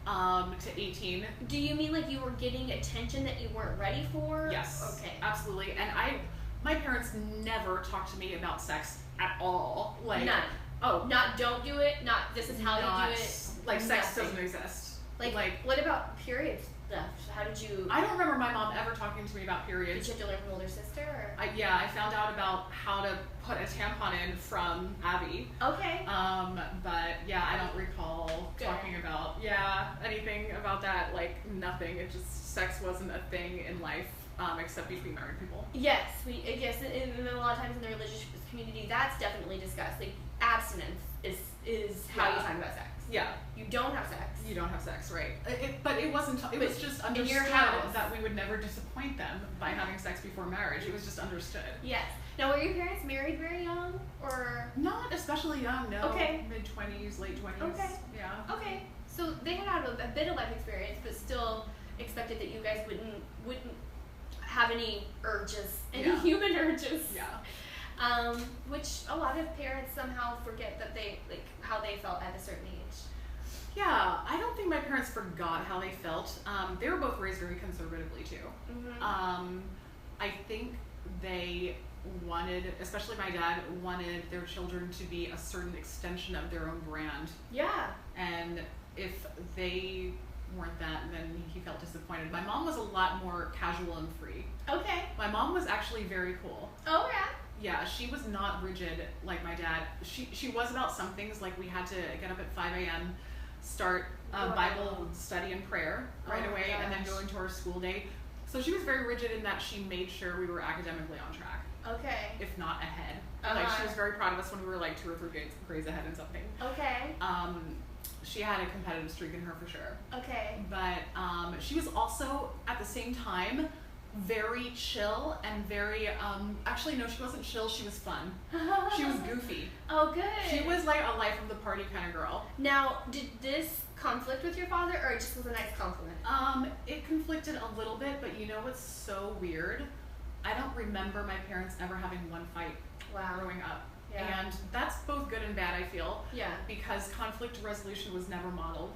to 18. Do you mean like you were getting attention that you weren't ready for? Yes. Okay. Absolutely. And my parents never talked to me about sex at all. Like, none. Oh. Not don't do it, not this is how you do it. Like sex Nothing. doesn't exist. Like what about period stuff? How did you... I don't remember my mom ever talking to me about periods. Did you have to learn from older sister? Or? I found out about how to put a tampon in from Abby. Okay. But yeah, I don't recall Good. talking about anything about that. Like nothing. It just sex wasn't a thing in life, except between married people. Yes, and a lot of times in the religious community, that's definitely discussed. Like abstinence is how you talk about sex. Yeah. You don't have sex. You don't have sex, right? But it wasn't. It was just understood in your house that we would never disappoint them by having sex before marriage. It was just understood. Yes. Now, were your parents married very young, or not especially young? No. Okay. Mid-20s, late 20s. Okay. Yeah. Okay. So they had a bit of life experience, but still expected that you guys wouldn't have any urges, any human urges. Yeah. Which a lot of parents somehow forget that they how they felt at a certain age. Yeah, I don't think my parents forgot how they felt. They were both raised very conservatively too. Mm-hmm. I think they wanted, especially my dad, wanted their children to be a certain extension of their own brand. Yeah. And if they weren't that, then he felt disappointed. My mom was a lot more casual and free. Okay. My mom was actually very cool. Oh yeah. Yeah, she was not rigid like my dad. She was about some things, like we had to get up at 5 a.m., start Bible study and prayer right away, and then go into our school day. So she was very rigid in that she made sure we were academically on track. Okay. If not ahead. Like she was very proud of us when we were like 2 or 3 grades ahead in something. Okay. She had a competitive streak in her for sure. Okay. But she was also at the same time very chill and very actually no, she wasn't chill, she was fun. She was goofy. Oh good. She was like a life of the party kind of girl. Now, did this conflict with your father, or it just was a nice compliment? It conflicted a little bit, but you know what's so weird? I don't remember my parents ever having one fight growing up. Yeah. And that's both good and bad, I feel. Yeah. Because conflict resolution was never modeled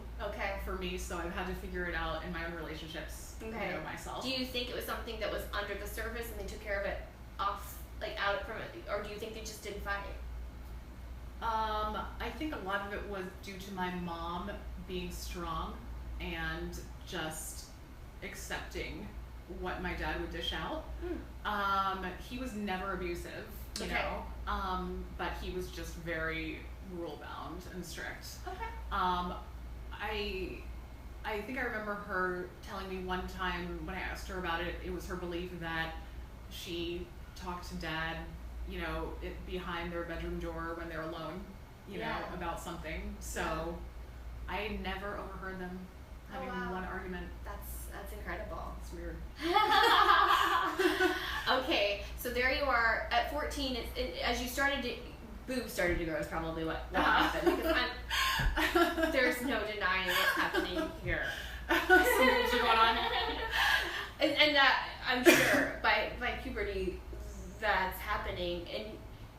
for me, so I've had to figure it out in my own relationships, myself. Do you think it was something that was under the surface and they took care of it off, like out from it, or do you think they just didn't fight? I think a lot of it was due to my mom being strong and just accepting what my dad would dish out. He was never abusive, you know, but he was just very rule bound and strict. I think I remember her telling me one time when I asked her about it, it was her belief that she talked to dad, you know, behind their bedroom door when they're alone, you know, about something. So I never overheard them having one argument. That's incredible. It's weird. Okay, so there you are at 14. As you started to, boobs started to grow is probably what happened, because there's no denying what's happening here. Some moves are going on. And that, I'm sure, by puberty, that's happening, and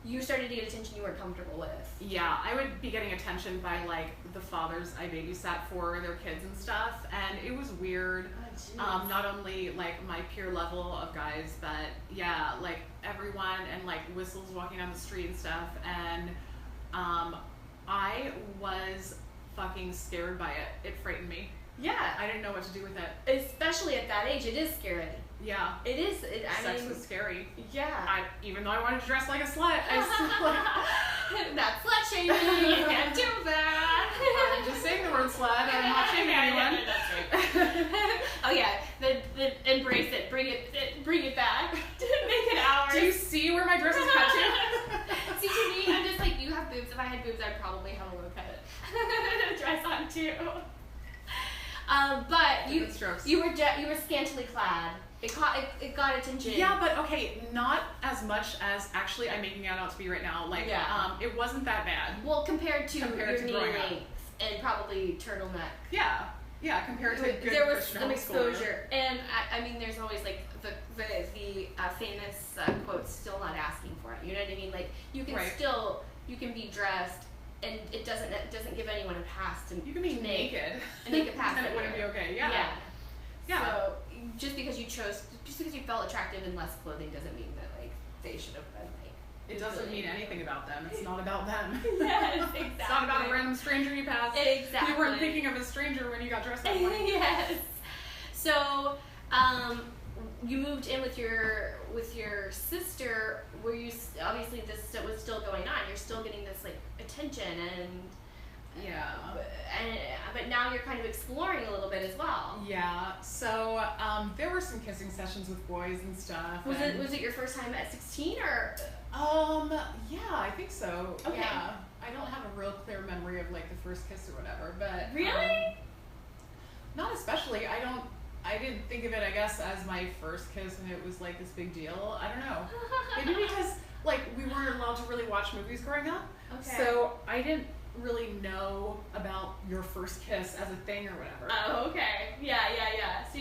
you started to get attention you weren't comfortable with. Yeah, I would be getting attention by like the fathers I babysat for their kids and stuff, and it was weird. Not only like my peer level of guys, but yeah, like everyone, and like whistles walking down the street and stuff, and I was fucking scared by it. It frightened me. Yeah. I didn't know what to do with it. Especially at that age, it is scary. Yeah. It is. Sex was scary. Yeah. Even though I wanted to dress like a slut, I still like... That's slut shaming. You can't do that. I'm just saying the word slut. I'm not shaming anyone. That's right. Oh yeah. The embrace it. Bring it back. Make it ours. Do you see where my dress is cut to? See, to me, I'm just like, you have boobs. If I had boobs, I'd probably have a low cut dress on too. But you were scantily clad. It got attention. Yeah, but okay, not as much as actually I'm making it out to be right now. Like, it wasn't that bad. Well, compared to your knee length and probably turtleneck. Yeah, compared to good there was Christian some homeschooling. exposure, and I mean, there's always like the famous quote, "Still not asking for it." You know what I mean? Like you can you can be dressed, and it doesn't give anyone a pass to. You can be naked and make a pass, and it wouldn't be okay. Yeah. So just because you felt attractive in less clothing doesn't mean that like they should have been like. It doesn't mean anything about them. It's not about them. Yes, exactly. It's not about a random stranger you passed. Exactly. You weren't thinking of a stranger when you got dressed that way. Yes. So, you moved in with your sister. Where you obviously this was still going on. You're still getting this like attention but now you're kind of exploring a little bit as well. Yeah. So there were some kissing sessions with boys and stuff. Was it your first time at 16 or? Yeah, I think so. Okay. Yeah. I don't have a real clear memory of like the first kiss or whatever, but really, not especially. I didn't think of it, I guess, as my first kiss, and it was like this big deal. I don't know. Maybe because like we weren't allowed to really watch movies growing up, so I didn't really know about your first kiss as a thing or whatever. Oh, okay. Yeah. So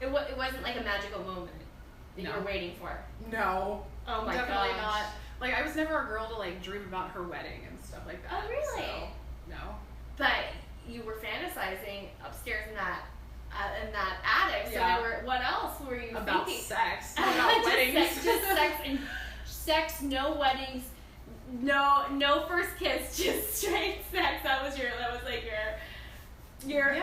it wasn't like a magical moment that you were waiting for. No. Oh my definitely gosh. not. Like I was never a girl to like dream about her wedding and stuff like that. Oh really? So, no. But you were fantasizing upstairs in that attic. So what else were you about thinking? Sex, not about weddings. Just sex and sex. No weddings. No first kiss, just straight sex. That was like your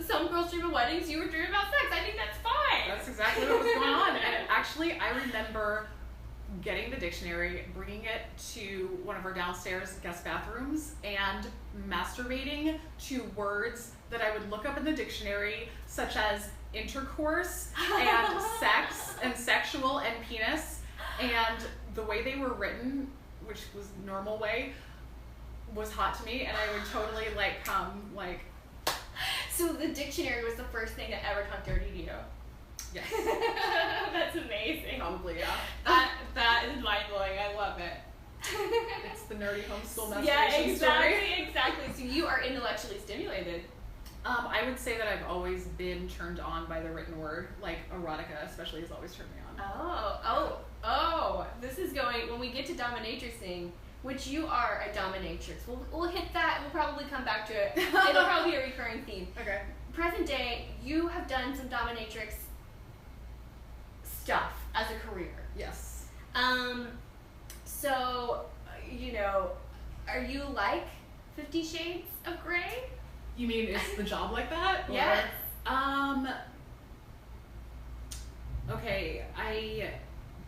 some girls dream of weddings, you were dreaming about sex. I think that's fine. That's exactly what was going on. And actually I remember getting the dictionary, bringing it to one of our downstairs guest bathrooms, and masturbating to words that I would look up in the dictionary, such as intercourse and sex and sexual and penis, and the way they were written, which was normal way, was hot to me, and I would totally like come like. So the dictionary was the first thing that ever talked dirty to you. Yes. That's amazing. Probably, yeah. That is mind blowing. I love it. It's the nerdy homeschool masturbation story. Exactly. So you are intellectually stimulated I would say that I've always been turned on by the written word, like erotica especially has always turned me on. Oh, this is going, when we get to dominatrixing, which you are a dominatrix, we'll hit that, we'll probably come back to it. It'll probably be a recurring theme. Okay. Present day, you have done some dominatrix stuff as a career. Yes. So, you know, are you like 50 Shades of Grey? You mean is the job like that? Or, Yes. Okay, I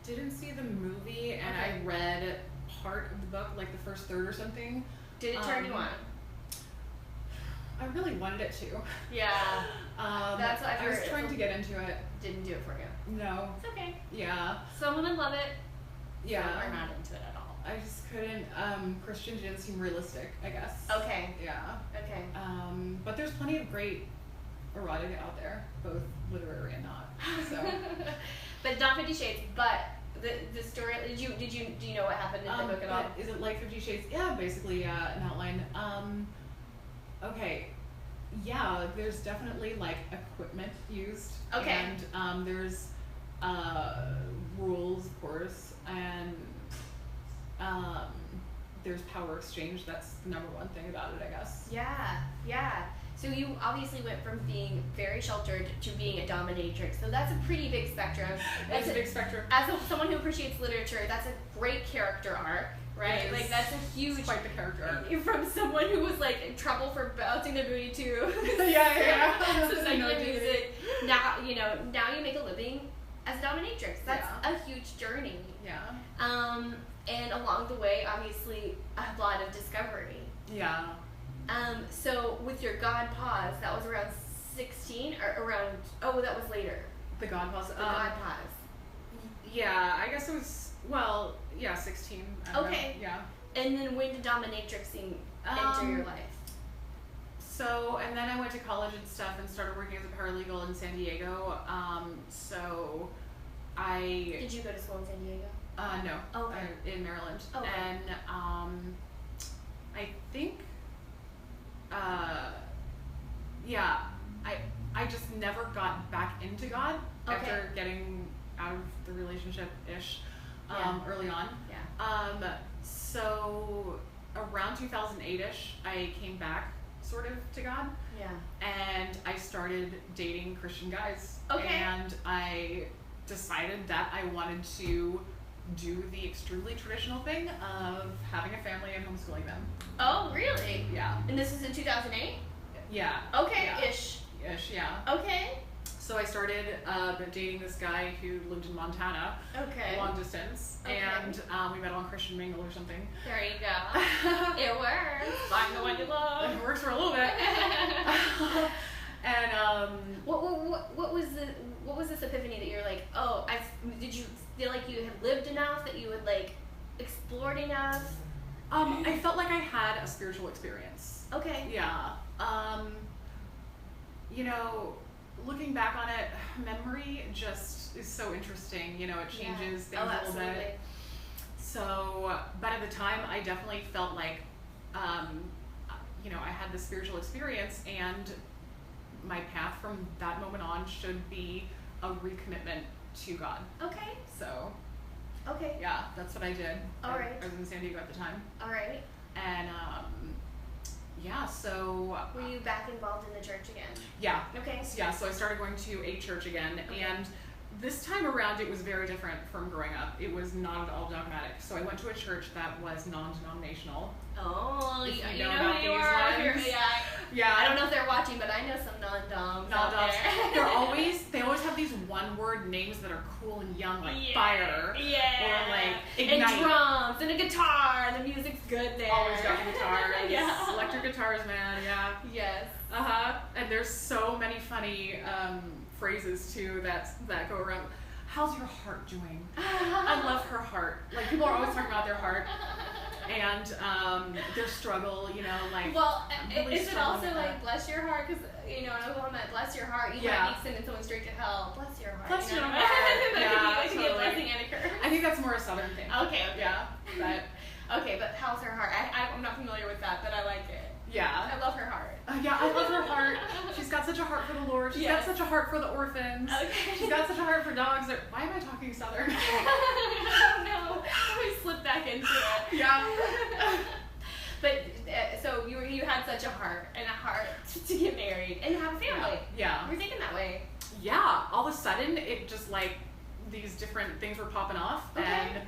didn't see the movie and I read part of the book, like the first third or something. Did it turn you on? I really wanted it to. Yeah. That's what I've heard. I was trying to get into it. Didn't do it for you. No. It's okay. Yeah. Some women love it. Yeah. Some are not into it at all. I just couldn't. Christian didn't seem realistic, I guess. Okay. Yeah. Okay. But there's plenty of great erotica out there, both literary and not. So. But not 50 Shades. But the story. Do you know what happened in the book at all? Is it like 50 Shades? Yeah, basically. An outline. Okay. Yeah, there's definitely like equipment used. Okay. And there's rules, of course, and there's power exchange. That's the number one thing about it, I guess. Yeah. So you obviously went from being very sheltered to being a dominatrix. So that's a pretty big spectrum. That's a big spectrum. As someone who appreciates literature, that's a great character arc, right? Like that's a huge. It's quite the character arc. From someone who was like in trouble for bouncing the booty to yeah. so secular music. Now you make a living as a dominatrix. That's a huge journey. Yeah. And along the way, obviously, a lot of discovery. Yeah. So with your God pause, that was around 16 or around, that was later. The God pause. The God pause. Yeah, I guess it was, 16. Okay. Yeah. And then when did dominatrixing enter your life? So, and then I went to college and stuff and started working as a paralegal in San Diego. So I... Did you go to school in San Diego? No. Okay. In Maryland. Okay. And I think... I just never got back into God after getting out of the relationship-ish early on. Yeah. So around 2008-ish, I came back sort of to God. Yeah. And I started dating Christian guys. Okay. And I decided that I wanted to do the extremely traditional thing of having a family and homeschooling them. Oh, really? Yeah. And this is in 2008? Yeah. Okay, yeah. ish. Ish, yeah. Okay. So I started dating this guy who lived in Montana. Okay. Long distance. Okay. And we met on Christian Mingle or something. There you go. It works. Find the one you love. It works for a little bit. And what was this epiphany that you're like, did you feel like you had lived enough, that you had like explored enough? I felt like I had a spiritual experience. Okay. Yeah. Looking back on it, memory just is so interesting. It changes things a little bit. So, but at the time, I definitely felt like, I had this spiritual experience, and my path from that moment on should be a recommitment to God. Okay. So, okay. Yeah, that's what I did. All right. I was in San Diego at the time. All right. And, so... Were you back involved in the church again? Yeah. Okay. Yeah, so I started going to a church again, and this time around it was very different from growing up. It was not at all dogmatic. So I went to a church that was non-denominational. Oh, you know about who you these are. ones. Yeah. I don't know if they're watching, but I know some non-doms out there. They always have these one-word names that are cool and young, like fire. Yeah. Or like ignite. And drums and a guitar, and the music's good there. Always got the guitars. Yeah. Electric guitars, man. Yeah. Yes. And there's so many funny phrases too that go around. How's your heart doing? I love her heart. Like, people are always talking about their heart and their struggle, like. Well, really is it also like bless your heart? Because in Oklahoma, bless your heart, you might be sending someone straight to hell. Bless your heart. Bless your heart. That could be a totally. blessing and a curse. I think that's more a Southern thing. Okay. Yeah, but okay, but how's her heart? I'm not familiar with that, but I like it. Yeah. I love her heart. Yeah, I love her heart. She's got such a heart for the Lord. She's got such a heart for the orphans. Okay. She's got such a heart for dogs. Why am I talking Southern? I don't know. We slip back into it. Yeah. But so you had such a heart to get married and have a family. Yeah. You were thinking that way. Yeah. All of a sudden, it just like these different things were popping off, and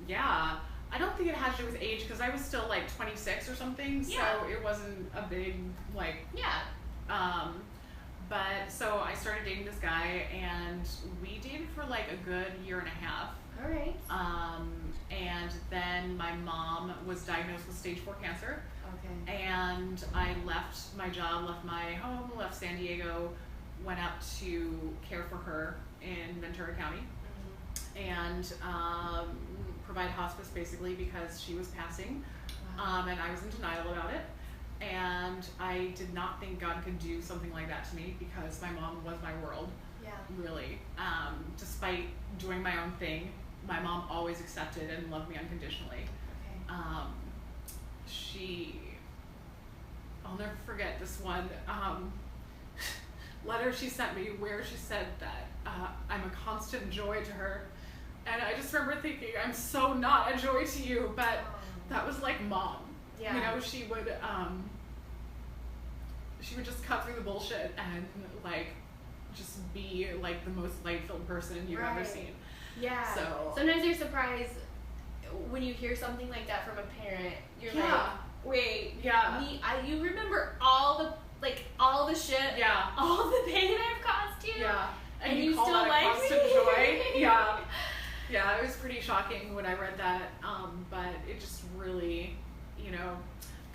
yeah. I don't think it had to do with age because I was still like 26 or something, so it wasn't a big like. Yeah. But so I started dating this guy, and we dated for like a good year and a half. All right. And then my mom was diagnosed with stage 4 cancer. Okay. And I left my job, left my home, left San Diego, went out to care for her in Ventura County, and provide hospice basically because she was passing. Wow. And I was in denial about it. And I did not think God could do something like that to me because my mom was my world. Yeah. Really. Despite doing my own thing, my mom always accepted and loved me unconditionally. Okay. I'll never forget this one letter she sent me where she said that I'm a constant joy to her. And I just remember thinking, I'm so not a joy to you, but that was like mom. Yeah. You know, she would just cut through the bullshit and like just be like the most light-filled person you've ever seen. Yeah. So sometimes you're surprised when you hear something like that from a parent. You're like, wait, you remember all the shit, all the pain I've caused you, and you call still that a like constant me. joy. Yeah, it was pretty shocking when I read that, but it just really,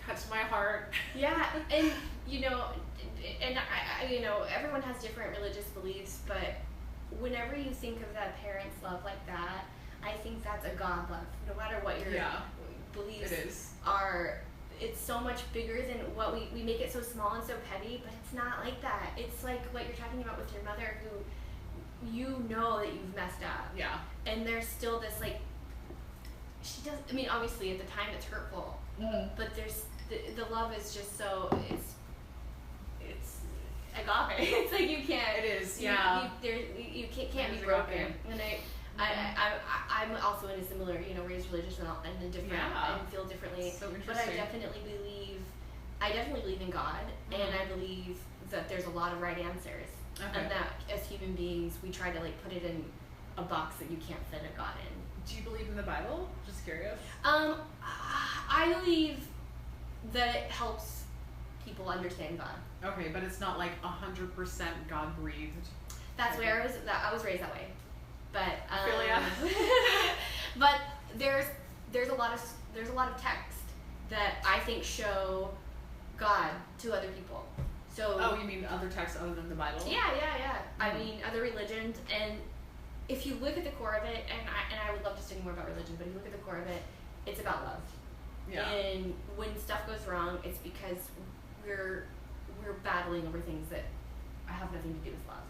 cut to my heart. Yeah, and I everyone has different religious beliefs, but whenever you think of that parent's love like that, I think that's a God love. No matter what your beliefs are, it's so much bigger than what we make it so small and so petty, but it's not like that. It's like what you're talking about with your mother, who you know that you've messed up. Yeah. And there's still this like, she does, I mean, obviously at the time it's hurtful, but there's, the love is just so, it's agape. It's like you can't. It is, you can't be broken. And I'm also in a similar, raised religious and a different, and feel differently. So but I definitely believe in God, and I believe that there's a lot of right answers, and that as human beings we try to like put it in a box that you can't fit a God in. Do you believe in the Bible? Just curious. I believe that it helps people understand God. Okay, but it's not like 100% God breathed. That's where I was raised that way, but but there's a lot of text that I think show God to other people. So you mean other texts other than the Bible? Yeah. I mean other religions, and if you look at the core of it, and I would love to study more about religion, but if you look at the core of it, it's about love. Yeah. And when stuff goes wrong, it's because we're battling over things that have nothing to do with love,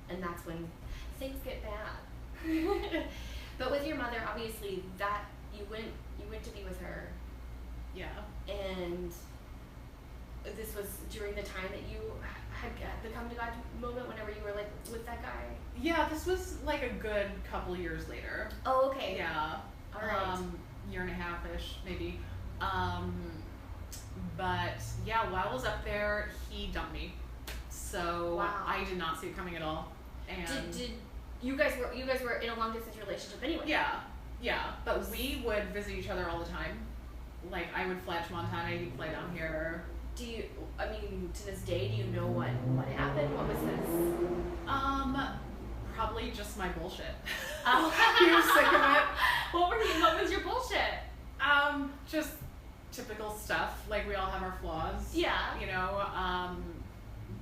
and that's when things get bad. But with your mother, obviously, that you went to be with her. Yeah. And this was during the time that you had the come to God moment, whenever you were like with that guy. Yeah, this was like a good couple years later. Oh, okay. Yeah. All right. Year and a half-ish, maybe. But yeah, while I was up there, he dumped me. So I did not see it coming at all. And did you guys were in a long distance relationship anyway? Yeah. But we would visit each other all the time. Like I would fly to Montana, he'd fly down here. To this day, do you know what happened? What was this? Probably just my bullshit. Oh. He was sick of it. What was your bullshit? Just typical stuff. Like we all have our flaws. Yeah.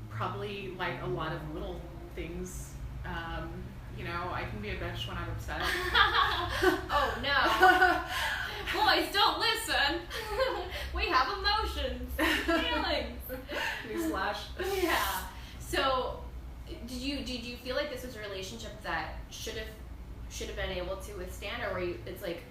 Probably like a lot of little things. I can be a bitch when I'm upset. Oh no. Boys, don't listen. We have emotions, feelings. Newsflash. Yeah. So, did you feel like this was a relationship that should have been able to withstand, or were you? It's like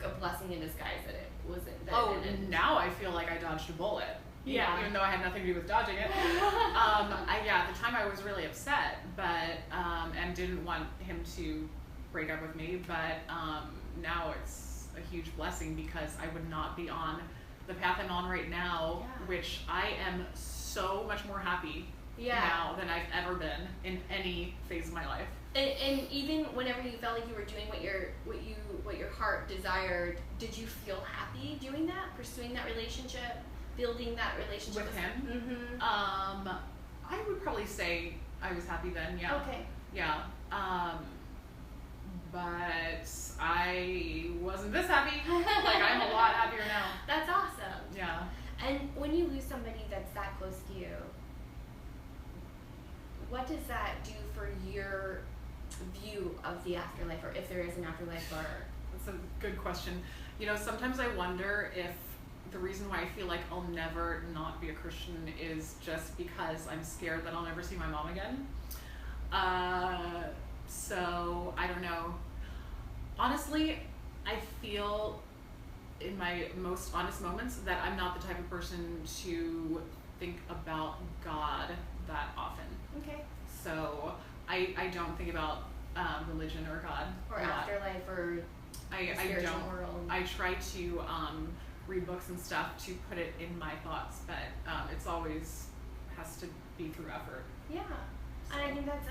a blessing in disguise that it wasn't. That Oh, now I feel like I dodged a bullet. Yeah. Even though I had nothing to do with dodging it. At the time I was really upset, but and didn't want him to break up with me. But now it's a huge blessing because I would not be on the path I'm on right now, which I am so much more happy now than I've ever been in any phase of my life. And even whenever you felt like you were doing what your heart desired, did you feel happy doing that, pursuing that relationship, building that relationship with him? Mm-hmm. I would probably say I was happy then. Yeah. Okay. Yeah. But I wasn't this happy. Like, I'm a lot happier now. That's awesome. Yeah. And when you lose somebody that's that close to you, what does that do for your view of the afterlife, or if there is an afterlife? Or That's a good question. You know, sometimes I wonder if the reason why I feel like I'll never not be a Christian is just because I'm scared that I'll never see my mom again. So I don't know. Honestly, I feel in my most honest moments that I'm not the type of person to think about God that often. okay. So I don't think about religion or God Or a lot. afterlife, or I spiritual don't. world. I try to read books and stuff to put it in my thoughts, but it's always has to be through effort. Yeah. So. And I think that's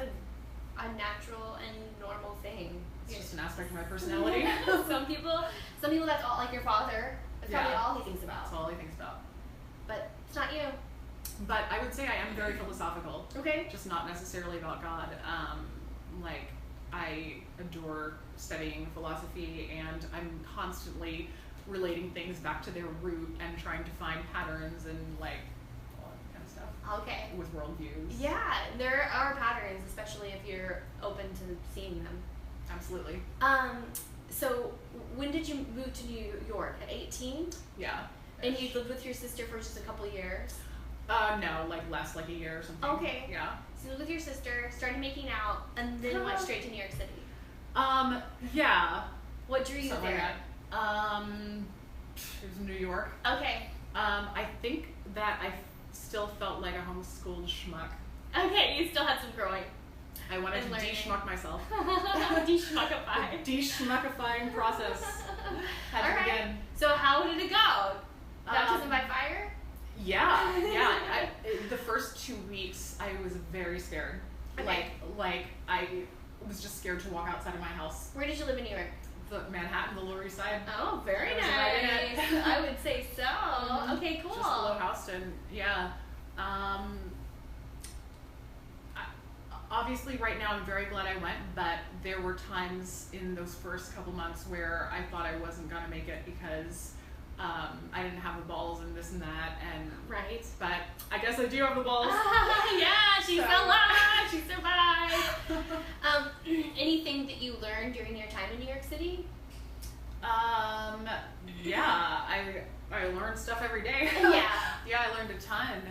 a natural and normal thing. It's just an aspect of my personality. some people that's all, like your father, that's probably all he thinks about. That's all he thinks about. But it's not you. But I would say I am very philosophical. Okay. Just not necessarily about God. Like, I adore studying philosophy, and I'm constantly relating things back to their root and trying to find patterns and like all that kind of stuff. Okay. With worldviews. Yeah, there are patterns, especially if you're open to seeing them. Absolutely. So when did you move to New York? At 18? Yeah. And you lived with your sister for just a couple years? No, like less, like a year or something. Okay. Yeah. So you lived with your sister, started making out, and then went straight to New York City. Yeah. What drew you Something there? like that. It was New York. Okay. I think that I still felt like a homeschooled schmuck. Okay, you still had some growing. I wanted And to learning. de-schmuck myself. De-schmuckify. De-schmuckifying process had to begin. So how did it go? Baptism by fire? Yeah. The first 2 weeks, I was very scared. Okay. Like I was just scared to walk outside of my house. Where did you live in New York? The Manhattan, the Lower East Side. Oh, very I was right in nice. it. I would say so. Mhm. Okay, cool. Just below Houston. Yeah. Obviously, right now, I'm very glad I went, but there were times in those first couple months where I thought I wasn't going to make it because I didn't have the balls and this and that. And Right. But I guess I do have the balls. Yeah, she's So. alive. She survived. Anything that you learned during your time in New York City? Yeah, I learned stuff every day. Yeah. Yeah, I learned a ton,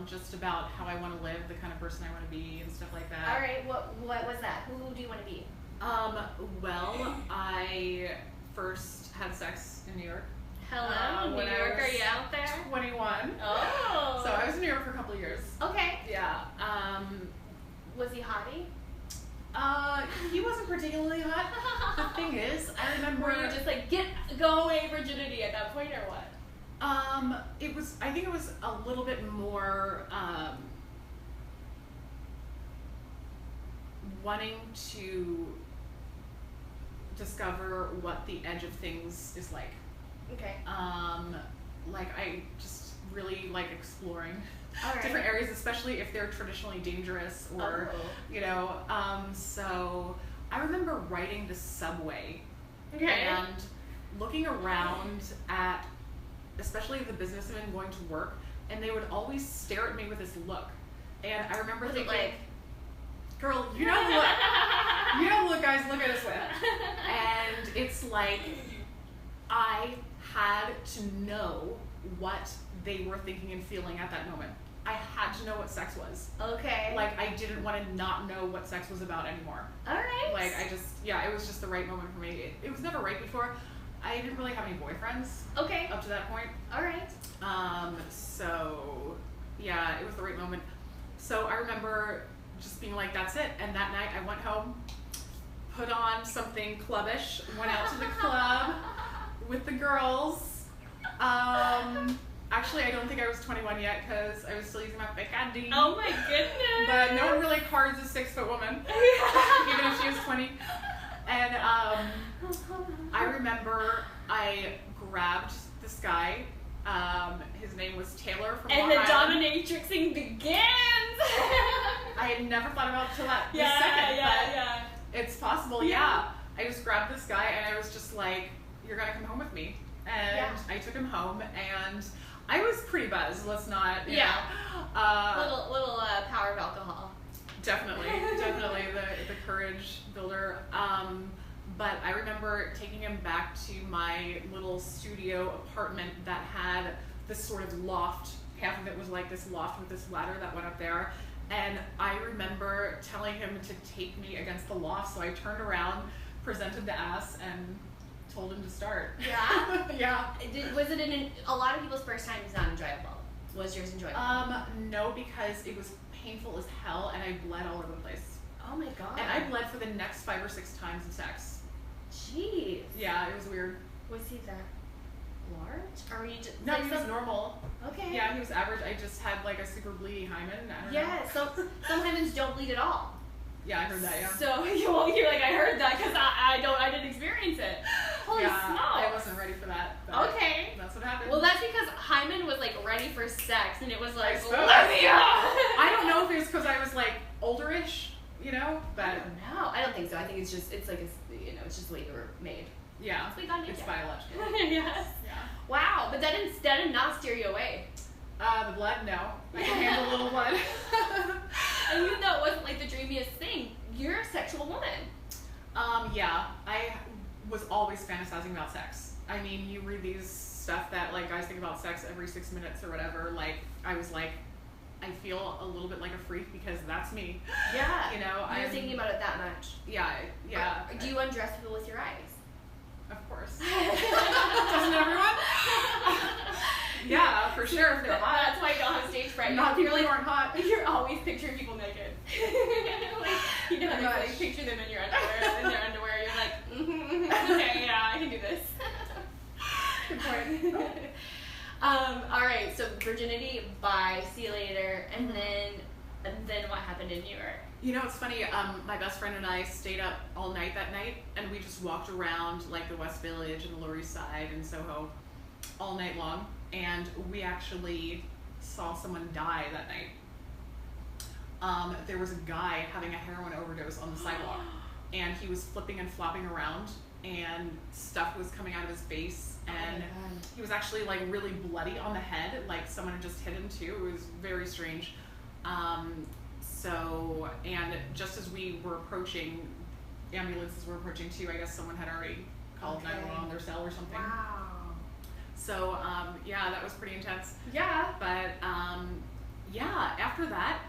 just about how I want to live, the kind of person I want to be, and stuff like that. All right. What was that? Who do you want to be? Well, I first had sex in New York. Hello, New when I York. was Are you out there? 21. Oh. So I was in New York for a couple of years. Okay. Yeah. Was he hottie? He wasn't particularly hot. The thing is, I remember. Were you just like go away virginity at that point, or what? I think it was a little bit more, wanting to discover what the edge of things is like. Okay. Like I just really like exploring All right. different areas, especially if they're traditionally dangerous or, you know, so I remember riding the subway Okay. and looking around at, especially the businessmen going to work, and they would always stare at me with this look. And I remember Was it thinking, like, girl, you know the look guys look at us with. And it's like, I had to know what they were thinking and feeling at that moment. I had to know what sex was. okay. Like, I didn't want to not know what sex was about anymore. All right. Like, it was just the right moment for me. It was never right before. I didn't really have any boyfriends. Okay. Up to that point. All right. So yeah, it was the right moment. So I remember just being like, that's it. And that night I went home, put on something clubbish, went out to the club with the girls. Actually, I don't think I was 21 yet because I was still using my fake ID. Oh my goodness. But no one really cards a 6-foot woman, even if she was 20. And I remember I grabbed this guy. His name was Taylor from And Long the Island. dominatrixing begins. I had never thought about it till that this second, but it's possible. Yeah. I just grabbed this guy and I was just like, "You're gonna come home with me." And I took him home, and I was pretty buzzed. Let's not, you know. Little power of alcohol. Definitely the courage builder. But I remember taking him back to my little studio apartment that had this sort of loft. Half of it was like this loft with this ladder that went up there. And I remember telling him to take me against the loft. So I turned around, presented the ass, and told him to start. Yeah? Yeah. Was it a lot of people's first time is not enjoyable? Was yours enjoyable? No, because it was painful as hell and I bled all over the place. Oh my god. And I bled for the next 5 or 6 times of sex. Jeez. Yeah, it was weird. Was he that large? Or were you just... No, he was normal. Okay. Yeah, he was average. I just had like a super bleedy hymen. I don't know. Yeah, some hymens don't bleed at all. Yeah, I heard that, yeah. So you're like, I heard that because I didn't experience it. Holy smokes. I wasn't ready for that. Okay. That's what happened. Well, that's because hymen was like ready for sex, and it was like, let me out. I don't know if it was because I was like olderish, you know, but I don't know. I don't think so. I think it's just it's just the way you were made. Yeah. It's biological. Yes. Yeah. Wow, but that did not steer you away. The blood, no. I can handle a little blood. And even though it wasn't like the dreamiest thing, you're a sexual woman. Yeah. I was always fantasizing about sex. I mean, you read these stuff that like guys think about sex every 6 minutes or whatever. Like, I was like, I feel a little bit like a freak because that's me. Yeah. You know, you're thinking about it that much. Yeah. Or do you undress people with your eyes? Of course. Doesn't everyone? Yeah, for sure. If they're hot. That's why you don't have stage fright. Not people who aren't hot. You're always picturing people naked. Like, you know, like picture them in your underwear, in their underwear. You're like, okay, yeah, I can do this. Good point. All right. So virginity, bye, see you later, and then what happened in New York? You know, it's funny, my best friend and I stayed up all night that night, and we just walked around like the West Village and the Lower East Side and Soho all night long, and we actually saw someone die that night. There was a guy having a heroin overdose on the sidewalk, and he was flipping and flopping around, and stuff was coming out of his face, and he was actually like really bloody on the head, like someone had just hit him too. It was very strange. So, and just as we were approaching, ambulances were approaching too, I guess someone had already called 911 on their cell or something. Wow. So, yeah, that was pretty intense. Yeah. But, yeah, after that,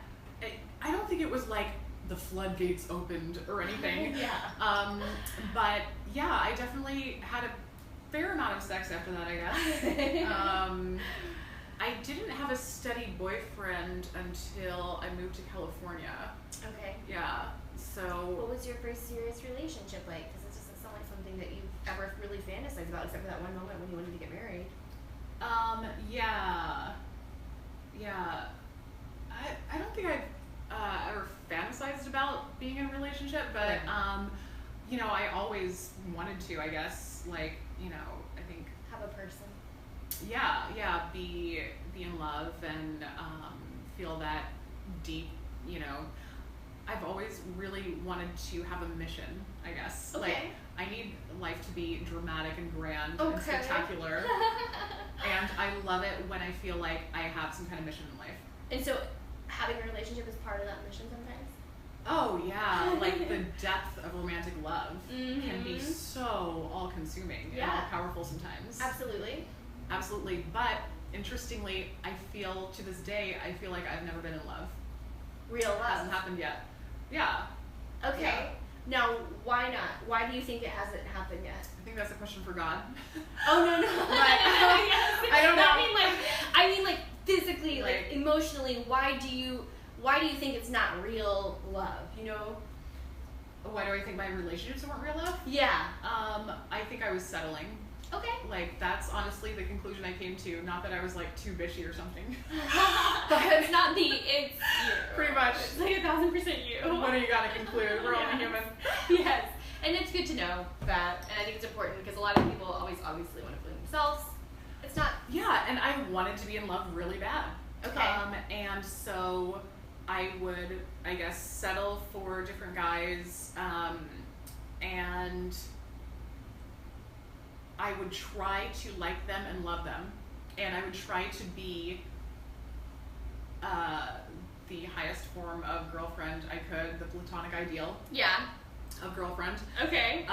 I don't think it was like the floodgates opened or anything. Yeah. But, yeah, I definitely had a fair amount of sex after that, I guess. I didn't have a steady boyfriend until I moved to California. Okay. Yeah, so... What was your first serious relationship like? Because it doesn't sound like something that you've ever really fantasized about, except for that one moment when you wanted to get married. Yeah. I don't think I've ever fantasized about being in a relationship, but, you know, I always wanted to, I guess. Like, you know, I think... Have a person. Yeah, be in love and feel that deep, you know. I've always really wanted to have a mission, I guess. Okay. Like, I need life to be dramatic and grand and spectacular. And I love it when I feel like I have some kind of mission in life. And so, having a relationship is part of that mission sometimes? Oh, yeah. Like, the depth of romantic love can be so all-consuming and all-powerful sometimes. Absolutely, but interestingly, I feel to this day, I feel like I've never been in love. Real love. Hasn't happened yet. Yeah. Okay. Now, why not? Why do you think it hasn't happened yet? I think that's a question for God. Oh no. Yes. I don't know. I mean like physically, like emotionally. Why do you think it's not real love? You know. Why do I think my relationships weren't real love? Yeah. I think I was settling. Okay. Like, that's honestly the conclusion I came to. Not that I was, like, too bitchy or something. But it's not it's you. Pretty much. It's like 1,000% you. What do you gotta conclude? We're all human. Yes. And it's good to know that. And I think it's important because a lot of people always obviously want to blame themselves. It's not. Yeah, and I wanted to be in love really bad. Okay. And so I would, I guess, settle for different guys, and I would try to like them and love them, and I would try to be the highest form of girlfriend I could, the platonic ideal. Yeah. Of girlfriend. Okay.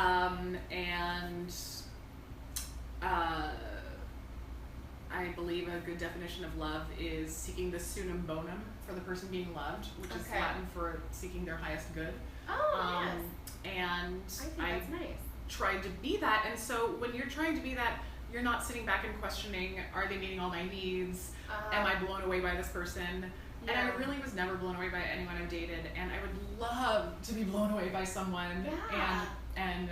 I believe a good definition of love is seeking the sunum bonum for the person being loved, which is Latin for seeking their highest good. Oh, yes. And I think that's nice. Tried to be that, and so when you're trying to be that, you're not sitting back and questioning, are they meeting all my needs? Am I blown away by this person? Yeah. And I really was never blown away by anyone I've dated, and I would love to be blown away by someone and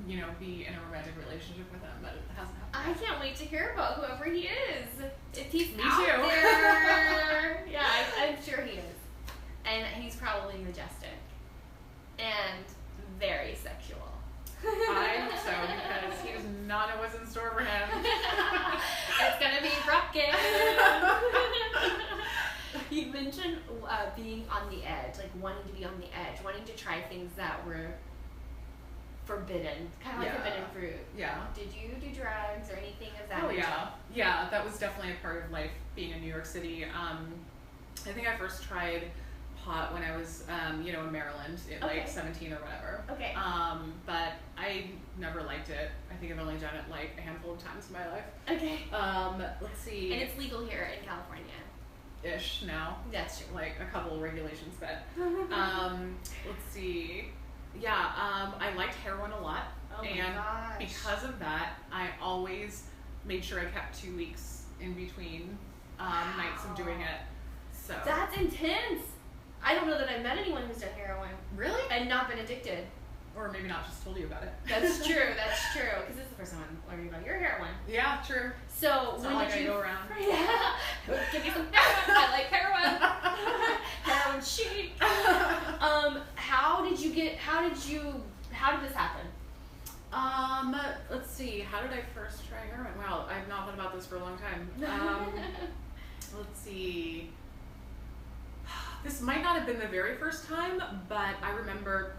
you know, be in a romantic relationship with them, but it hasn't happened. I can't wait to hear about whoever he is. If he's Me out too. there. Yeah, I'm sure he is. And he's probably majestic. And very sexual. I hope so, because he does not know what's in store for him. It's gonna be rocking. You mentioned being on the edge, like wanting to be on the edge, wanting to try things that were forbidden, kind of like forbidden fruit. Yeah. Did you do drugs or anything of that nature? nature? Yeah, that was definitely a part of life being in New York City. I think I first tried pot when I was, you know, in Maryland at like 17 or whatever. Okay. But I never liked it. I think I've only done it like a handful of times in my life. Okay. Let's see. And it's legal here in California. Ish now. That's true. Like a couple of regulations, but let's see. Yeah, I liked heroin a lot. Oh and my gosh. Because of that, I always made sure I kept 2 weeks in between nights of doing it. So that's intense. I don't know that I've met anyone who's done heroin. Really? And not been addicted. Or maybe not just told you about it. That's true. That's true. Because this is the first time I'm learning about your heroin. Yeah, true. So it's when not like did you I go around? Yeah. Give me some heroin. I like heroin. Heroin chic. How did this happen? Let's see. How did I first try heroin? Wow, I've not thought about this for a long time. Let's see. This might not have been the very first time, but I remember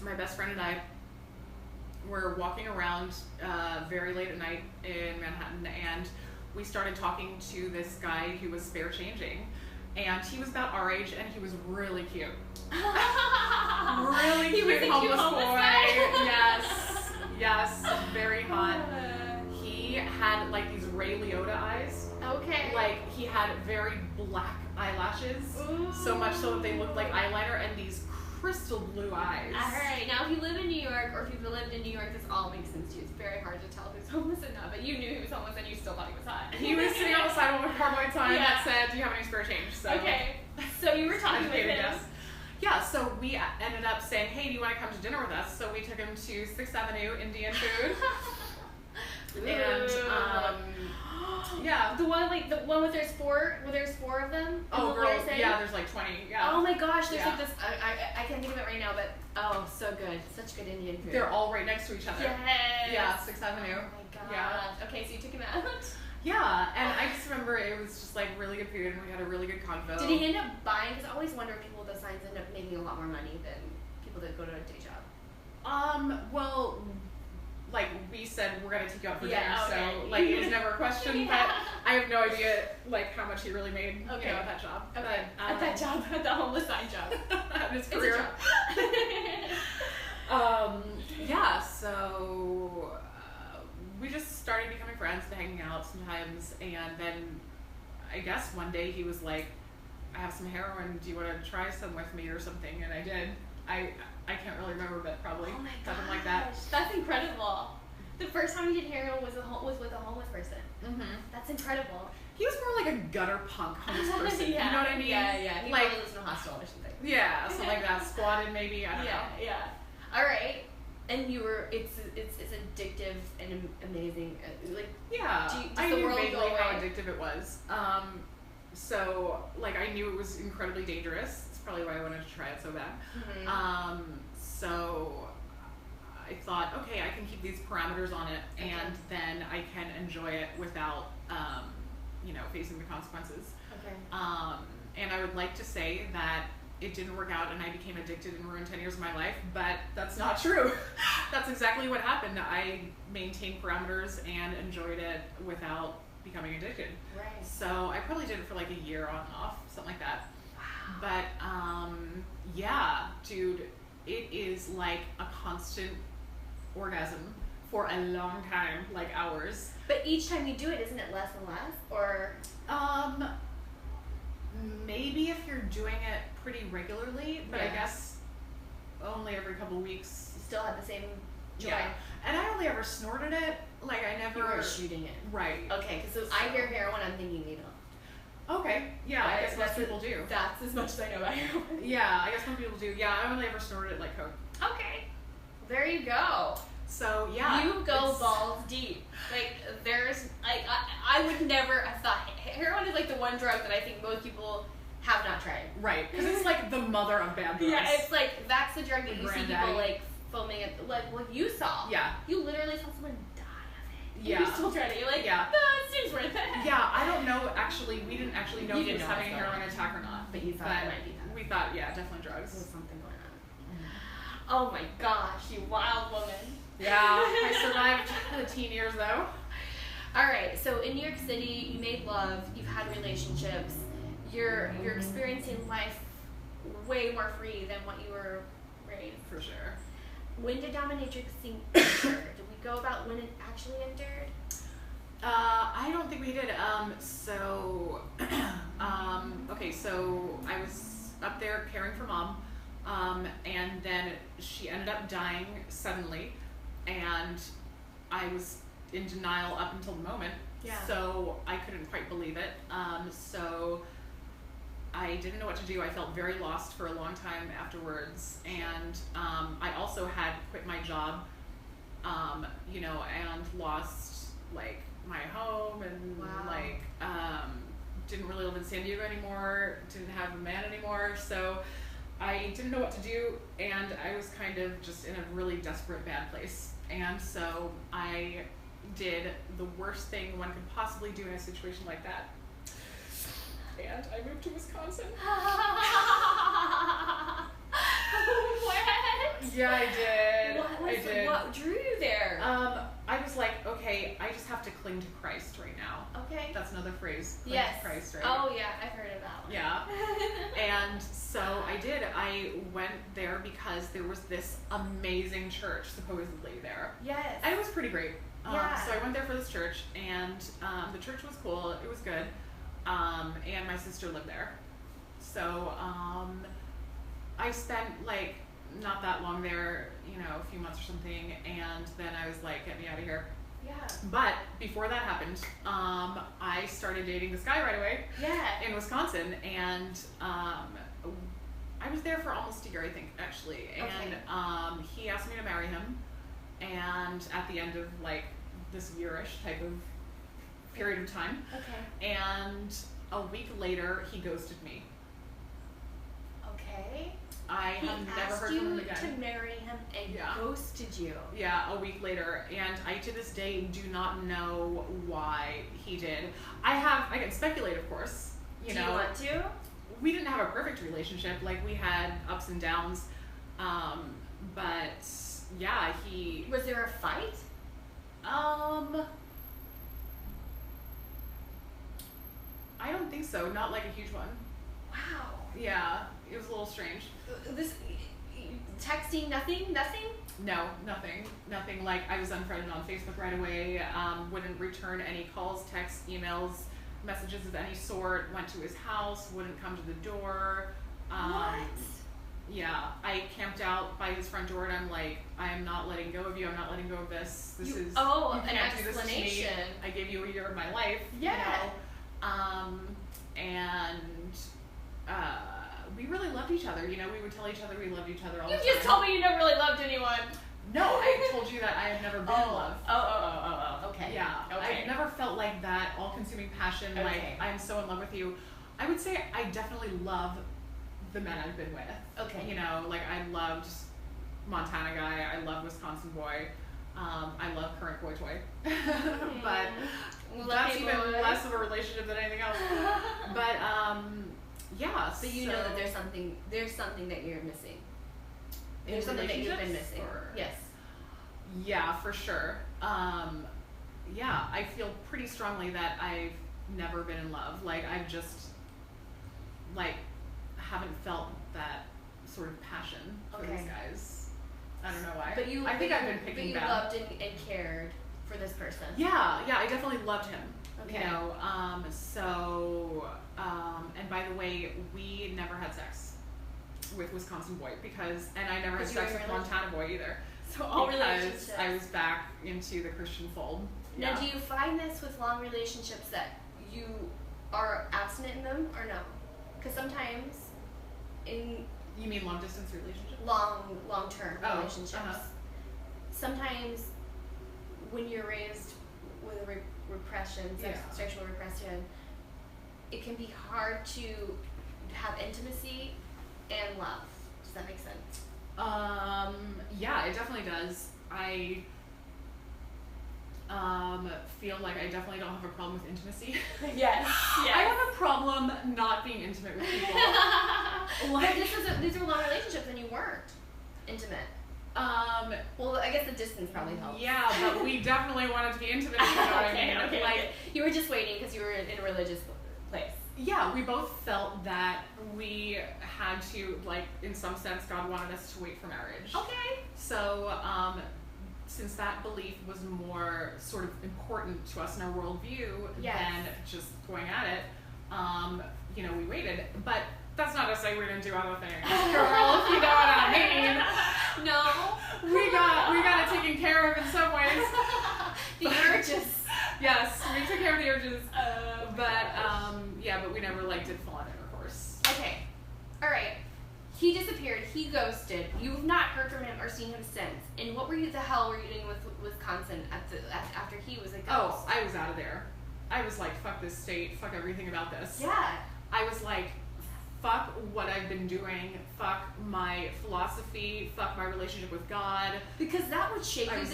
my best friend and I were walking around very late at night in Manhattan, and we started talking to this guy who was spare changing, and he was about our age, and he was really cute. Really he cute was a homeless cute homeless boy. guy. Yes, very hot. He had like these Ray Liotta eyes. Okay. Like he had very black eyelashes, so much so that they looked like eyeliner, and these crystal blue eyes. Alright, now if you live in New York, or if you've lived in New York, this all makes sense to you. It's very hard to tell who's homeless and not, but you knew he was homeless and you still thought he was hot. He was sitting on the sidewalk with a cardboard sign that said, "Do you have any spare change?" So okay, so you were talking with him. Yes. Yeah, so we ended up saying, "Hey, do you want to come to dinner with us?" So we took him to 6th Avenue Indian food. And yeah, the one with there's four of them. Oh, girls, yeah, there's like 20. Yeah. Oh my gosh, there's like this. I can't think of it right now, but oh, so good, such good Indian food. They're all right next to each other. Yes. Yeah, 6th Avenue. Oh my gosh. Yeah. Okay, so you took him out. Yeah, and I just remember it was just like really good food, and we had a really good convo. Did he end up buying? Because I always wonder if people with those signs end up making a lot more money than people that go to a day job. Well, like we said, we're gonna take you out for dinner, okay. so like it was never a question. But I have no idea like how much he really made, you know, at that job. Okay. But, at that job, at the homeless sign job. At his career. It's a job. Yeah. So we just started becoming friends and hanging out sometimes, and then I guess one day he was like, "I have some heroin. Do you want to try some with me or something?" And I did. I can't really remember, but probably Oh my something like that. That's incredible. The first time you did heroin was with a homeless person. Mm-hmm. That's incredible. He was more like a gutter punk homeless person. Yeah. You know what I mean? Yeah. He like, probably lives in a hostel or something. Yeah, something like that. Squatted maybe. I don't know. Yeah. All right. And you were. It's addictive and amazing. Like. Yeah. Does I the knew world vaguely go how away? addictive it was. So like I knew it was incredibly dangerous. It's probably why I wanted to try it so bad. Mm-hmm. So I thought, okay, I can keep these parameters on it, and then I can enjoy it without, facing the consequences. Okay. And I would like to say that it didn't work out and I became addicted and ruined 10 years of my life, but that's not true. That's exactly what happened. I maintained parameters and enjoyed it without becoming addicted. Right. So I probably did it for like a year on and off, something like that. Wow. But yeah, dude, it is like a constant orgasm for a long time, like hours. But each time you do it, isn't it less and less? Or maybe if you're doing it pretty regularly, but I Yeah. guess only every couple of weeks. you still have the same joy? Yeah. And I only ever snorted it. Like I never. You were shooting it. Right. Okay, because I hear heroin, I'm thinking needle. Okay. Yeah, I guess most people do. That's as much as I know about heroin. Yeah, I guess most people do. Yeah, I only ever snorted it like coke. Okay. There you go. So yeah. You go balls deep. Like there's I would never have thought heroin is like the one drug that I think most people have not tried. Right, because it's like the mother of bad drugs. Yeah, it's like that's the drug that you see people Granddaddy. like filming it like what you saw. Yeah. You literally saw someone die of it. And Yeah. you still tried it. You're like, Yeah. no, it seems worth it. Yeah, I don't know. Actually, we didn't actually know You if he didn't was know having a what's going heroin on. attack or not. But you thought it might be that. We thought, yeah, definitely drugs. There's something going on. Oh my gosh, you wild woman. Yeah, I survived the teen years though. All right, so in New York City, you made love, you've had relationships, you're experiencing life way more free than what you were raised. For sure. When did dominatrix enter? Did we go about when it actually entered? I don't think we did. Okay, so I was up there caring for mom, and then she ended up dying suddenly, and I was in denial up until the moment. Yeah. So I couldn't quite believe it. So I didn't know what to do. I felt very lost for a long time afterwards, and I also had quit my job, and lost like my home and Wow. didn't really live in San Diego anymore, didn't have a man anymore, so I didn't know what to do, and I was kind of just in a really desperate bad place. And so I did the worst thing one could possibly do in a situation like that. And I moved to Wisconsin. What? Yeah, I did. I did. What drew you there? I was like, okay, I just have to cling to Christ right now. Okay. That's another phrase. Cling Yes. to Christ, right? Oh yeah, I've heard of that one. Yeah. And so I did. I went there because there was this amazing church supposedly there. Yes. And it was pretty great. Yeah. So I went there for this church, and the church was cool. It was good. And my sister lived there. So I spent like not that long there, a few months or something, and then I was like, get me out of here. Yeah. But before that happened, I started dating this guy right away Yeah. in Wisconsin, and I was there for almost a year, I think, actually. And he asked me to marry him, and at the end of like this yearish type of period of time, and a week later he ghosted me. Okay. I have never heard from him again. To marry him and Yeah. ghosted you. Yeah, a week later, and I to this day do not know why he did. I can speculate, of course. Do you want to? We didn't have a perfect relationship. Like, we had ups and downs, but yeah, he. Was there a fight? I don't think so. Not like a huge one. Wow. Yeah, it was a little strange. This texting, nothing. No, nothing. Like, I was unfriended on Facebook right away. Wouldn't return any calls, texts, emails, messages of any sort. Went to his house. Wouldn't come to the door. What? Yeah, I camped out by his front door, and I'm like, I am not letting go of you. I'm not letting go of this. This is an can't do this to me. explanation. I gave you a year of my life. Yeah. You know? And we really loved each other. You know, we would tell each other we loved each other all the time. You just told me you never really loved anyone. No, I told you that I have never been in love. Okay. Yeah. Okay. I've never felt like that all-consuming passion, Okay. like I'm so in love with you. I would say I definitely love the men I've been with. Okay. You know, like I loved Montana guy, I love Wisconsin boy, I love current boy toy. But that's even less of a relationship than anything else. But yeah. But you know that there's something that you're missing. There's something that you've been missing. Yes. Yeah, for sure. Yeah, I feel pretty strongly that I've never been in love. Like I've just haven't felt that sort of passion for these guys. I don't know why. But I think I've been picking But you loved and cared for this person. Yeah, I definitely loved him. Okay. You know, and by the way, we never had sex with Wisconsin boy and I never had sex with Montana boy either. So all because relationships. I was back into the Christian fold. Now, do you find this with long relationships that you are abstinent in them or no? Because sometimes in You mean long distance relationships? long-term relationships, Sometimes when you're raised with a repression, sexual repression, it can be hard to have intimacy and love. Does that make sense? Yeah, it definitely does. I feel like I definitely don't have a problem with intimacy. Yes. I have a problem not being intimate with people. But these were long relationships and you weren't intimate. Well, I guess the distance probably helps. Yeah, but we definitely wanted to be intimate. You know what I mean? Okay. You were just waiting because you were in a religious place. Yeah, we both felt that we had to, in some sense, God wanted us to wait for marriage. Okay. So, since that belief was more sort of important to us in our worldview than just going at it, we waited. But that's not to say we didn't do other things, girl, if you know what I mean. No. We got it taken care of in some ways. The urges. Yes, we took care of the urges. But we never did full-on intercourse. Okay. All right. He disappeared. He ghosted. You've not heard from him or seen him since. And what the hell were you doing with Wisconsin after he was a ghost? Oh, I was out of there. I was like, fuck this state. Fuck everything about this. Yeah. I was like, fuck what I've been doing. Fuck my philosophy. Fuck my relationship with God. Because that would shake you.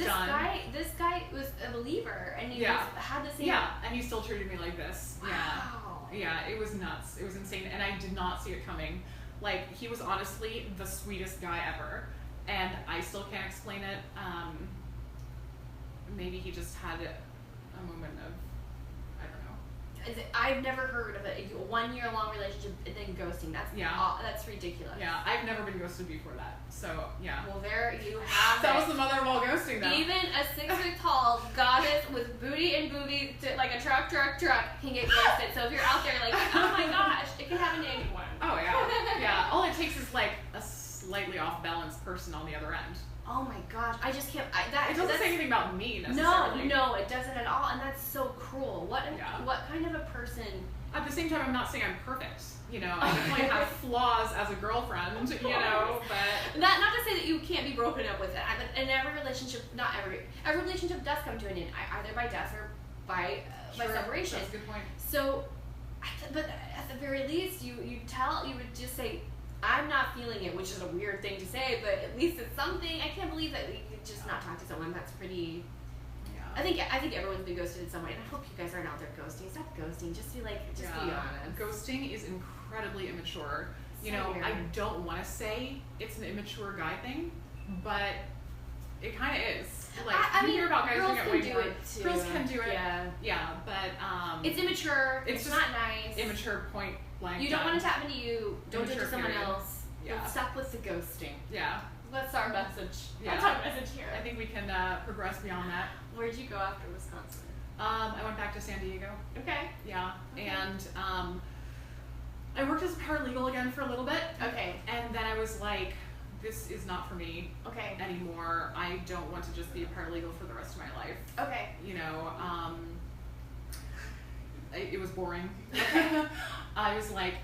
This guy was a believer, and he had the same. Yeah, and he still treated me like this. Wow. Yeah, it was nuts. It was insane, and I did not see it coming. He was honestly the sweetest guy ever, and I still can't explain it. Maybe he just had a moment of, I don't know. I've never heard of a 1 year long relationship and then ghosting. That's ridiculous. Yeah, I've never been ghosted before that. So yeah. Well, there you have That it. was the mother of all ghosting, though. Even a 6 foot tall goddess with booty and booby, like a truck, can get ghosted. So if you're out there oh my gosh, it can happen to anyone. Oh yeah, yeah. All it takes is a slightly off balance person on the other end. Oh my gosh, I just can't. It doesn't say anything about me necessarily. No, it doesn't at all, and that's so cruel. What kind of a person? At the same time, I'm not saying I'm perfect. I definitely have flaws as a girlfriend. But not to say that you can't be broken up with it. But in every relationship, not every relationship does come to an end, either by death or by separation. That's a good point. So, but at the very least, you would just say, I'm not feeling it, which is a weird thing to say, but at least it's something. I can't believe that you could just not talk to someone. That's pretty. Yeah. I think everyone's been ghosted in some way, and I hope you guys aren't out there ghosting. Stop ghosting. Just be honest. Ghosting is incredibly immature. I don't want to say it's an immature guy thing, but it kind of is. I mean, hear about guys girls doing it can way do more. it too. Girls can do it. Yeah. But it's immature. It's just not nice. Immature point blank. You don't want it to happen to you. Don't do it to someone period. else. Yeah. Stop with the ghosting. Yeah. That's our message. Yeah. That's our message here. I think we can progress beyond that. Where'd you go after Wisconsin? I went back to San Diego. Okay. Yeah. Okay. And I worked as a paralegal again for a little bit. Okay. And then I was like, this is not for me anymore. I don't want to just be a paralegal for the rest of my life. Okay. You know, it was boring. Okay. I was like,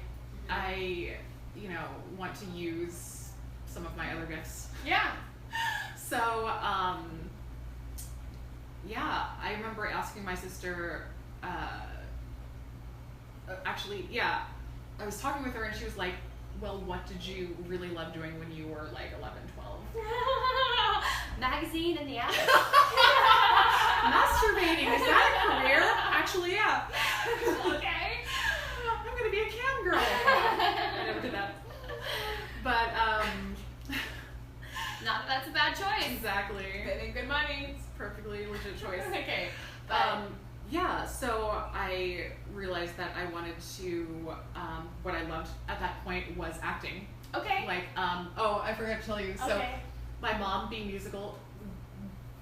I, you know, want to use some of my other gifts. Yeah. So, yeah, I remember asking my sister, actually, yeah, I was talking with her and she was like, well, what did you really love doing when you were like 11, 12? Magazine in the attic. Masturbating, is that a career? Actually, yeah. Okay. I'm gonna be a cam girl. I never did that. But, not that that's a bad choice. exactly. They make good money. It's a perfectly legit choice. Okay. But yeah, so I realized that I wanted to, what I loved at that point was acting. okay. Like, oh, I forgot to tell you. So Okay. my mom being musical,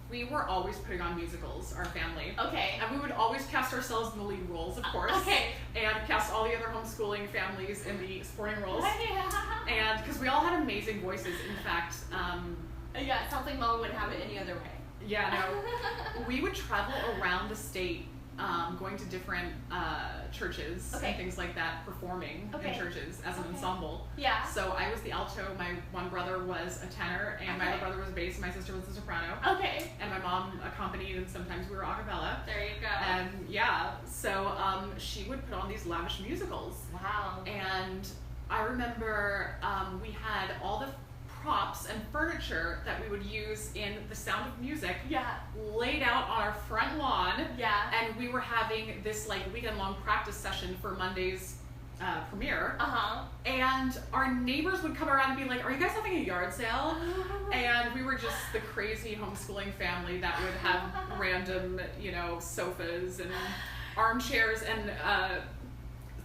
we were always putting on musicals, our family. Okay. And we would always cast ourselves in the lead roles, of course. Okay. And cast all the other homeschooling families in the supporting roles. Yeah. And because we all had amazing voices, in fact, Yeah, it sounds like Mom wouldn't have it any other way. yeah, no. We would travel around the state, going to different churches Okay. and things like that, performing Okay. in churches as an Okay. ensemble. Yeah. So I was the alto, my one brother was a tenor, and my Okay. other brother was bass, and my sister was a soprano. Okay. And my mom accompanied, and sometimes we were a cappella. There you go. And yeah, so she would put on these lavish musicals. Wow. And I remember we had all the props and furniture that we would use in The Sound of Music Yeah. laid out on our front lawn. Yeah. And we were having this like weekend-long practice session for Monday's premiere. Uh-huh. And our neighbors would come around and be like, are you guys having a yard sale? And we were just the crazy homeschooling family that would have random, you know, sofas and armchairs and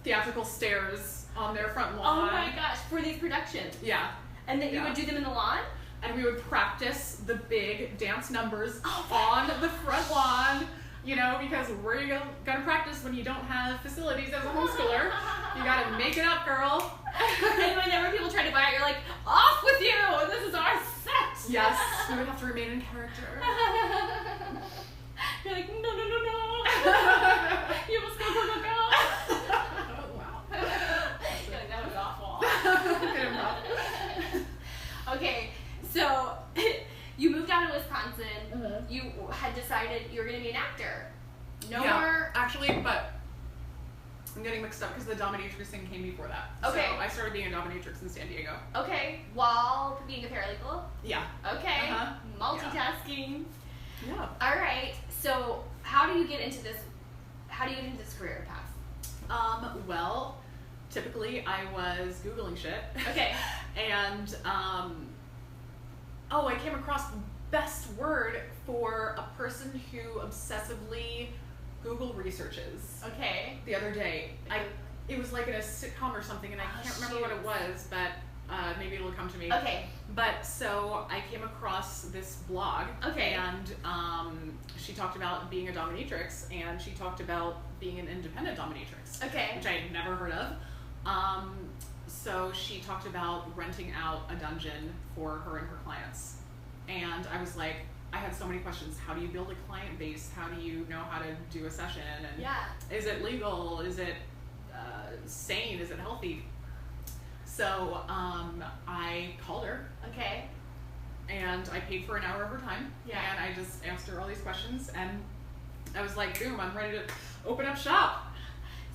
theatrical stairs on their front Oh lawn. my gosh, for these productions. Yeah. And then you Yeah. would do them in the lawn? And we would practice the big dance numbers Oh on the front lawn, you know, because where are you gonna practice when you don't have facilities as a homeschooler? You gotta make it up, girl. And whenever people try to buy it, you're like, off with you! This is our set! Yes, we would have to remain in character. You're like, no, no, no, no. You must go, go, go, go. Oh, wow. You're like, that was awful. Good enough. Okay, so you moved out of Wisconsin. Mhm. You had decided you were going to be an actor. No Yeah, more. actually, but I'm getting mixed up because the dominatrix thing came before that. Okay. So I started being a dominatrix in San Diego. Okay, while being a paralegal. Yeah. Okay, Uh-huh. multitasking. Yeah. All right. So how do you get into this? How do you get into this career path? Well, typically I was Googling shit. Okay. And, I came across the best word for a person who obsessively Google researches Okay. the other day. It was like in a sitcom or something, and I Oh, can't remember what it was, but maybe it'll come to me. Okay. But so I came across this blog, Okay. and she talked about being a dominatrix, and she talked about being an independent dominatrix, Okay. which I had never heard of. So she talked about renting out a dungeon for her and her clients, and I was like, I had so many questions. How do you build a client base? How do you know how to do a session? And Yeah. is it legal? Is it sane? Is it healthy? So I called her, Okay. and I paid for an hour of her time. Yeah. And I just asked her all these questions, and I was like, boom, I'm ready to open up shop.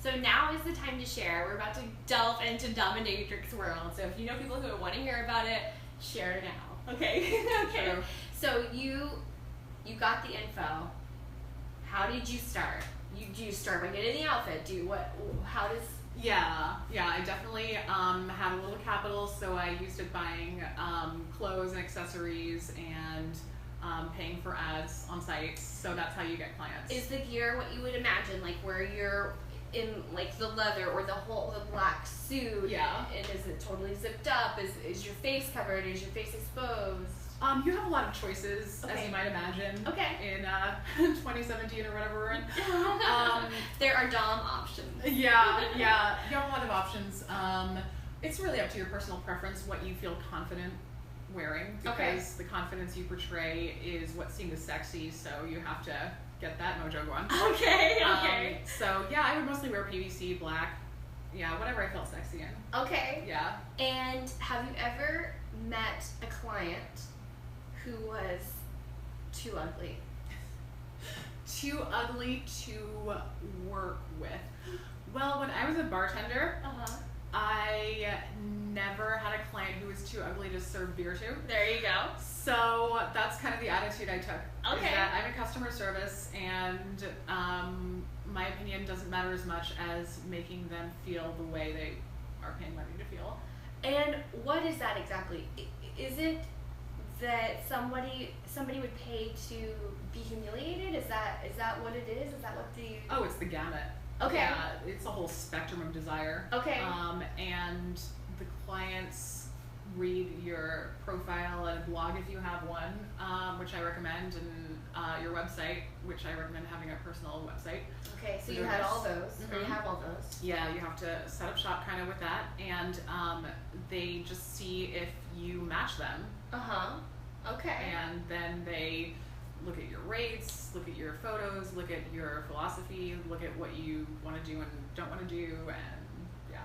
So now is the time to share. We're about to delve into dominatrix world. So if you know people who want to hear about it, share now. Okay. Okay. True. So you got the info. How did you start? Do you start by getting the outfit? How does? Yeah, I definitely had a little capital, so I used it buying clothes and accessories and paying for ads on sites. So that's how you get clients. Is the gear what you would imagine, like where you're in like the leather or the black suit? Yeah. And is it totally zipped up? Is your face covered? Is your face exposed? You have a lot of choices, as Okay. you might imagine. Okay. In 2017 or whatever we're in. There are dom options. Yeah. You have a lot of options. It's really up to your personal preference what you feel confident wearing, because the confidence you portray is what's seen as sexy, so you have to get that mojo going. Okay. So yeah, I would mostly wear PVC, black, whatever I felt sexy in. Okay. Yeah. And have you ever met a client who was too ugly? Too ugly to work with. Well, when I was a bartender, I never had a client who was too ugly to serve beer to. There you go. So that's kind of the attitude I took. Okay. Is that I'm in customer service, and my opinion doesn't matter as much as making them feel the way they are paying money to feel. And what is that exactly? Is it that somebody would pay to be humiliated? Is that what it is? Is that what the... Oh, it's the gamut. Okay. Yeah, it's a whole spectrum of desire. Okay. And the clients read your profile and blog if you have one, which I recommend, and your website, which I recommend having a personal website. Okay, so you had all those, or you have all those. Yeah, you have to set up shop kind of with that, and they just see if you match them. Okay. And then they look at your rates, look at your photos, look at your philosophy, look at what you want to do and don't want to do, and yeah.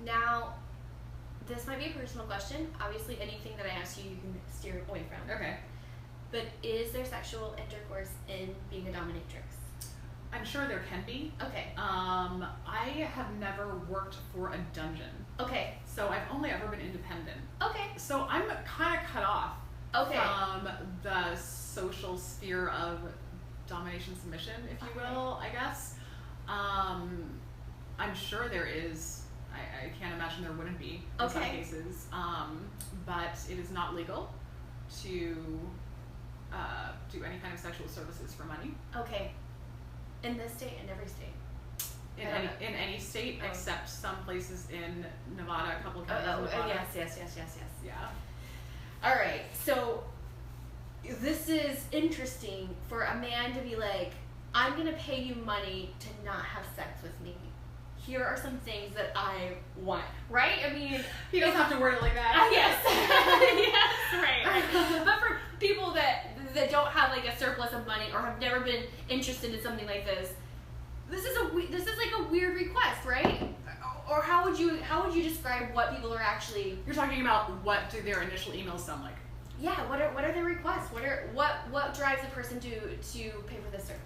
Now, this might be a personal question. Obviously, anything that I ask you, you can steer away from. Okay. But is there sexual intercourse in being a dominatrix? I'm sure there can be. Okay. I have never worked for a dungeon. Okay. So I've only ever been independent. Okay. So I'm kind of cut off Okay. from the social sphere of domination submission, if you will, I guess. I'm sure there is. I can't imagine there wouldn't be in some cases. But it is not legal to do any kind of sexual services for money. Okay. In this state, in every state. In any state except some places in Nevada, a couple of counties in Nevada. Yes. Yeah. All right. So this is interesting for a man to be like, I'm going to pay you money to not have sex with me. Here are some things that I want. Right? I mean, He doesn't have to word it like that. yes. Yes, right. But for people that don't have like a surplus of money or have never been interested in something like this, this is like a weird request, right? Or how would you describe what people are actually... You're talking about what do their initial emails sound like? Yeah, what are their requests? What drives a person to pay for this service?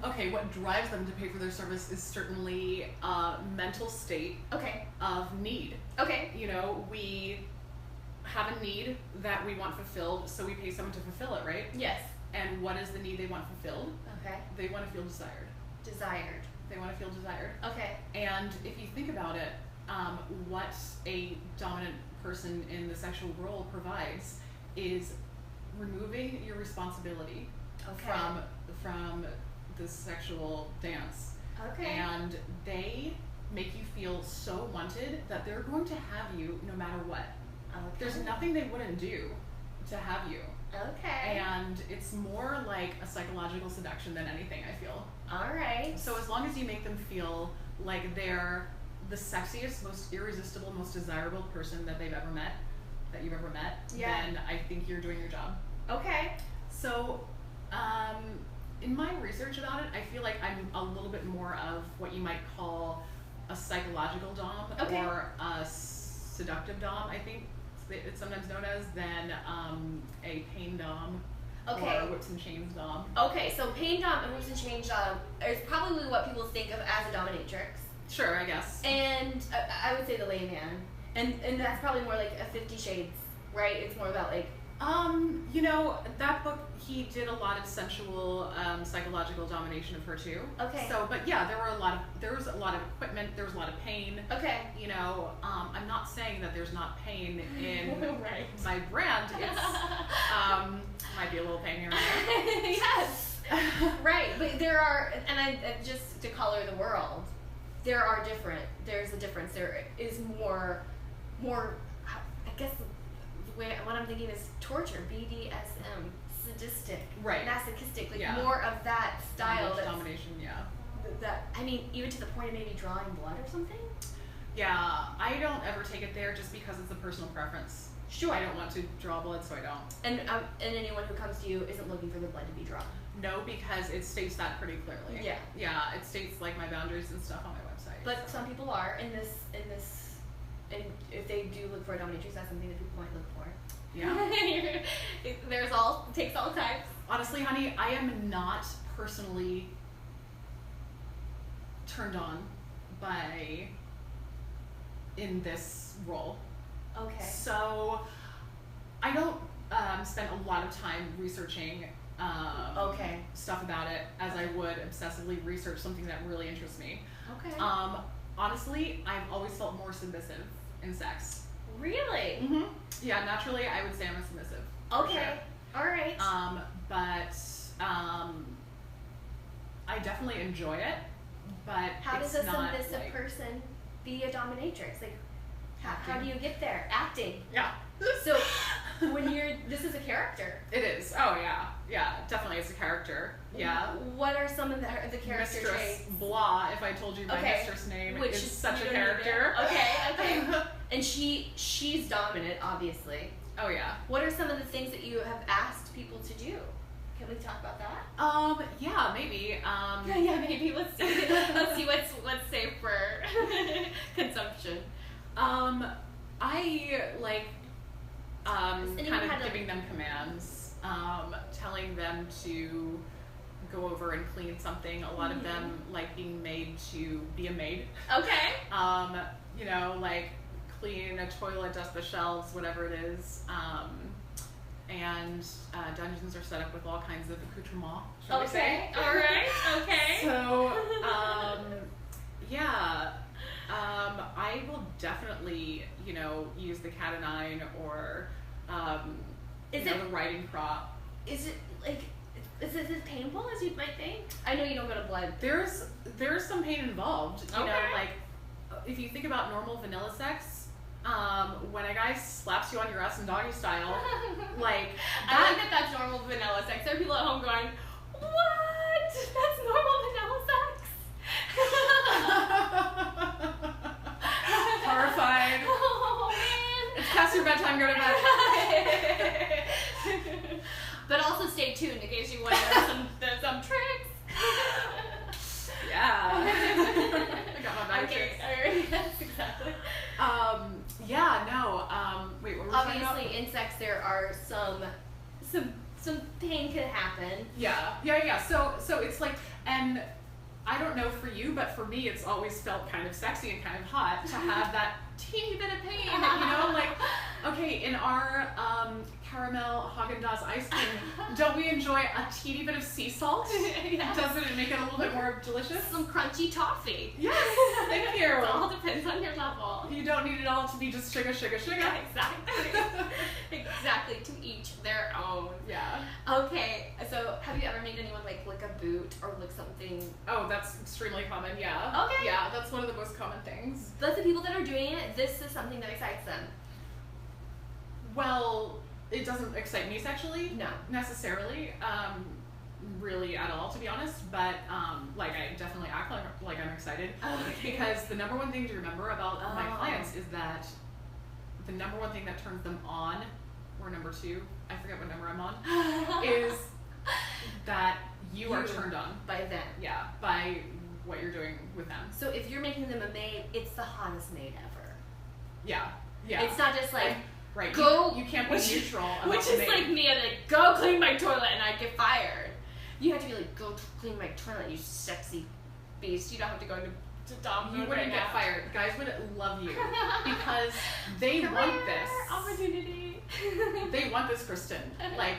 Okay, what drives them to pay for their service is certainly a mental state of need. Okay. You know, we have a need that we want fulfilled, so we pay someone to fulfill it, right? Yes. And what is the need they want fulfilled? Okay. They want to feel desired. Desired. They want to feel desired. Okay. And if you think about it, what a dominant person in the sexual role provides is removing your responsibility from the sexual dance. Okay. And they make you feel so wanted that they're going to have you no matter what. Okay. There's nothing they wouldn't do to have you. Okay. And it's more like a psychological seduction than anything, I feel. All right. So as long as you make them feel like they're the sexiest, most irresistible, most desirable person that you've ever met, then I think you're doing your job. Okay. So, in my research about it, I feel like I'm a little bit more of what you might call a psychological dom or a seductive dom, I think it's sometimes known as, than a pain dom or whips and chains dom. Okay, so pain dom and whips and chains dom is probably what people think of as a dominatrix. Sure, I guess. And I would say the layman. And that's probably more like a 50 Shades, right? It's more about like... You know, that book, he did a lot of sensual, psychological domination of her too. Okay. So, but yeah, there was a lot of equipment, there was a lot of pain. Okay. You know, I'm not saying that there's not pain in right. my brand. It's, might be a little pain here and there. Yes. Right, but there are, and I just to color the world, there's a difference. There is more, I guess the what I'm thinking is torture, BDSM, sadistic, right, masochistic, like more of that style. Domination, yeah. That, I mean, even to the point of maybe drawing blood or something? Yeah, I don't ever take it there just because it's a personal preference. Sure. I don't want to draw blood, so I don't. And anyone who comes to you isn't looking for the blood to be drawn? No, because it states that pretty clearly. Yeah. Yeah, it states like my boundaries and stuff on my website. But some people are in this, and if they do look for a dominatrix, that's something that people might look for. Yeah. Takes all types. Honestly, honey, I am not personally turned on by in this role. Okay. So I don't spend a lot of time researching stuff about it as I would obsessively research something that really interests me. Okay. Honestly, I've always felt more submissive in sex. Really? Mm-hmm. Yeah, naturally, I would say I'm a submissive. Okay. Sure. All right. But I definitely enjoy it. But how it's does a not, submissive like, person be a dominatrix? Like, how do you get there? Acting. Yeah. So when this is a character. It is. Oh yeah, yeah. Definitely, it's a character. Yeah. What are some of the character Mistress traits? Blah. If I told you my mistress name Which is such a character. Okay. And she's dominant, obviously. Oh yeah. What are some of the things that you have asked people to do? Can we talk about that? Yeah, maybe. Yeah, maybe. Let's see. Let's see what's safe for consumption. I like kind of to giving them commands, telling them to go over and clean something. A lot of them like being made to be a maid. Okay. You know, like clean a toilet, dust the shelves, whatever it is. And dungeons are set up with all kinds of accoutrements, shall we say. All right. Okay. So, yeah. I will definitely, use the cat o' nine or, the riding crop. Is it is it as painful as you might think? I know you don't go to blood. There's some pain involved. You Okay. know, like if you think about normal vanilla sex, when a guy slaps you on your ass in doggy style, like I like that's normal vanilla sex. There are people at home going, "What? That's normal vanilla sex?" Horrified. Oh man! It's past your bedtime. Go to bed. But also stay tuned in case you want to know some tricks. Yeah. I got my bag Okay. tricks. All right. Yes, exactly. Yeah. No. Wait. What were we talking about? Obviously, in sex there are some pain can happen. Yeah. So it's like, and I don't know for you, but for me, it's always felt kind of sexy and kind of hot to have that teeny bit of pain. Like, okay, in our caramel Haagen-Dazs ice cream, don't we enjoy a teeny bit of sea salt? Yes. Doesn't it make it a little bit more delicious? Some crunchy toffee. Yes, thank you. It all depends on your level. You don't need it all to be just sugar. Exactly. Exactly, to each their own. Yeah. Okay, so have you ever made anyone like lick a boot or lick something? Oh, that's extremely common, yeah. Okay. Yeah, that's one of the most common things. But the people that are doing it, this is something that excites them. Well, it doesn't excite me sexually. No. Necessarily. Really at all, to be honest. But, like, I definitely act like I'm excited. Okay. Because the number one thing to remember about my clients is that the number one thing that turns them on, or number two, I forget what number I'm on, is that you are turned on. By them. Yeah, by what you're doing with them. So if you're making them a maid, it's the hottest maid ever. Yeah. It's not just like, right. go. You can't be neutral about Which the is maid. like me, and like, go clean my toilet, and I get fired. You have to be like, go clean my toilet, you sexy beast. You don't have to go to Dom. You wouldn't get fired. Guys would love you because they want this. Opportunity. They want this, Kristen. Like,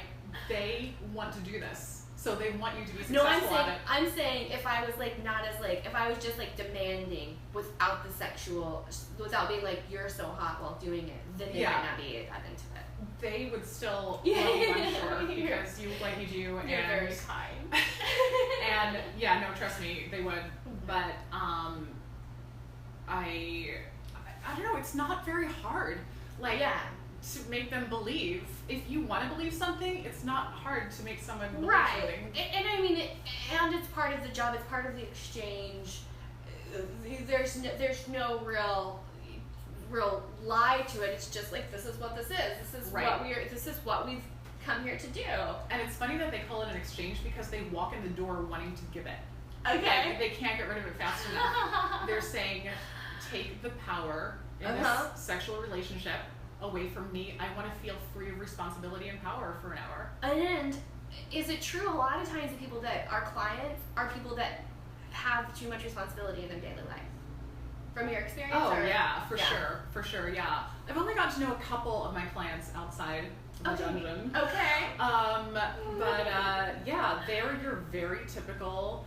they want to do this. So they want you to be No, successful at it. I'm saying if I was like not as like, if I was just like demanding without the sexual, without being like, you're so hot while doing it, then they might not be that into it. They would still love you, I'm sure, because you like you do. You're and very kind. And yeah, no, trust me, they would. But I don't know. It's not very hard. Like to make them believe. If you want to believe something, it's not hard to make someone believe something. And I mean, and it's part of the job. It's part of the exchange. There's no real lie to it. It's just like, this is what this is. This is what we've come here to do. And it's funny that they call it an exchange because they walk in the door wanting to give it. Okay. Like, they can't get rid of it fast enough. They're saying, take the power in this sexual relationship away from me. I want to feel free of responsibility and power for an hour. And is it true a lot of times the people that are clients are people that have too much responsibility in their daily life? From your experience? Oh, yeah, for sure, yeah. I've only gotten to know a couple of my clients outside of the dungeon. Okay. Yeah, they're your very typical,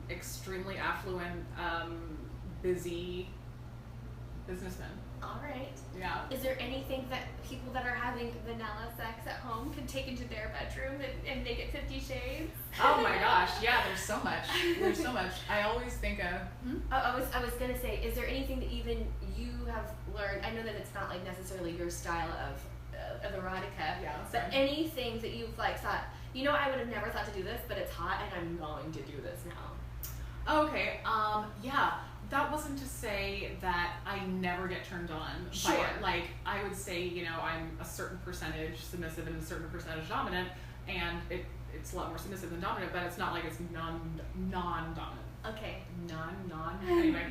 extremely affluent, busy businessmen. All right. Yeah. Is there anything that people that are having vanilla sex at home can take into their bedroom and make it 50 Shades? Oh my gosh, yeah, there's so much. There's so much. I always think of... I was gonna say, is there anything that even you have learned? I know that it's not like necessarily your style of erotica, but anything that you've like thought, you know, I would have never thought to do this, but it's hot and I'm going to do this now. Okay, yeah. That wasn't to say that I never get turned on by it. Like, I would say, you know, I'm a certain percentage submissive and a certain percentage dominant, and it's a lot more submissive than dominant, but it's not like it's non-dominant. Okay. Anyway.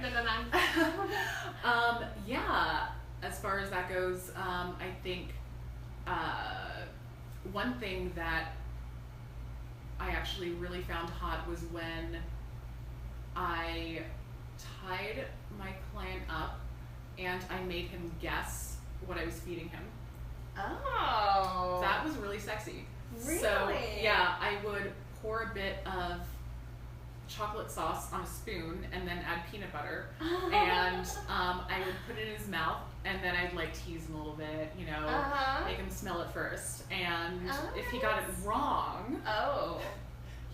No. Yeah, as far as that goes, I think one thing that I actually really found hot was when I tied my client up and I made him guess what I was feeding him. Oh. That was really sexy. Really? So, yeah, I would pour a bit of chocolate sauce on a spoon and then add peanut butter. And I would put it in his mouth and then I'd like tease him a little bit, you know, make him smell it first. And if he got it wrong,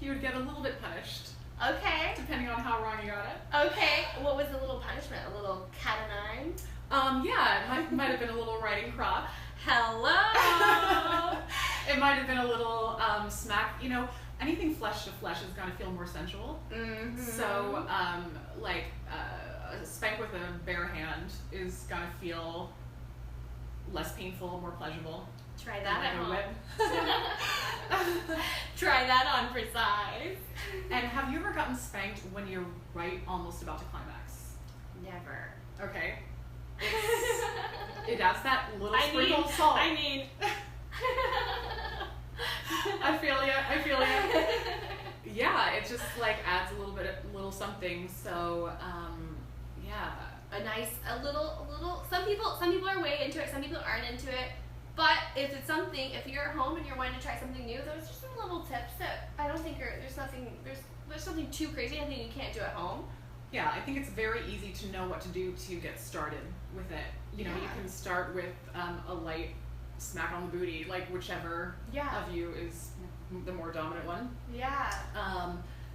he would get a little bit punished. Okay. Depending on how wrong you got it. Okay. What was the little punishment? A little cat o' nine? Yeah, it might have been a little riding crop. Hello. It might have been a little smack. You know, anything flesh to flesh is gonna feel more sensual. Mm-hmm. So, like a spank with a bare hand is gonna feel less painful, more pleasurable. Try that at home. Try that on for size. And have you ever gotten spanked when you're almost about to climax? Never. Okay. It adds that little sprinkle of salt. I mean. I feel ya. Yeah, it just like adds a little something. So, yeah. A little. Some people are way into it. Some people aren't into it. But if you're at home and you're wanting to try something new, those are some little tips that I don't think there's something too crazy. I think you can't do at home. Yeah, I think it's very easy to know what to do to get started with it. You know, you can start with a light smack on the booty, like whichever of you is the more dominant one. Yeah.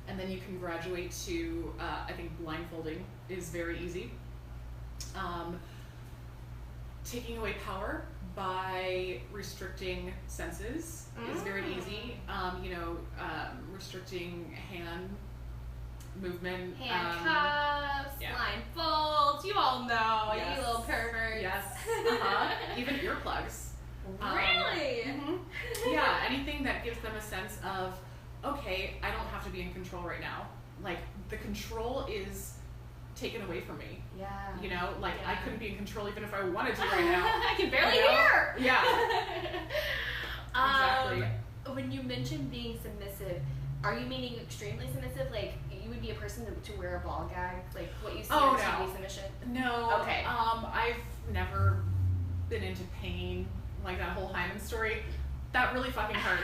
And then you can graduate to, I think blindfolding is very easy. Taking away power by restricting senses is very easy. You know, restricting hand movement. Handcuffs, blindfolds, you all know, you little perverts. Yes. Even earplugs. Really? Yeah, anything that gives them a sense of, okay, I don't have to be in control right now. Like, the control is taken away from me. Yeah. You know, like I couldn't be in control even if I wanted to right now. I can barely hear. Yeah. Exactly. When you mention being submissive, are you meaning extremely submissive? Like you would be a person to wear a ball gag, like what you see on TV submission? No. Okay. I've never been into pain, like that whole Hyman story. That really fucking hurt.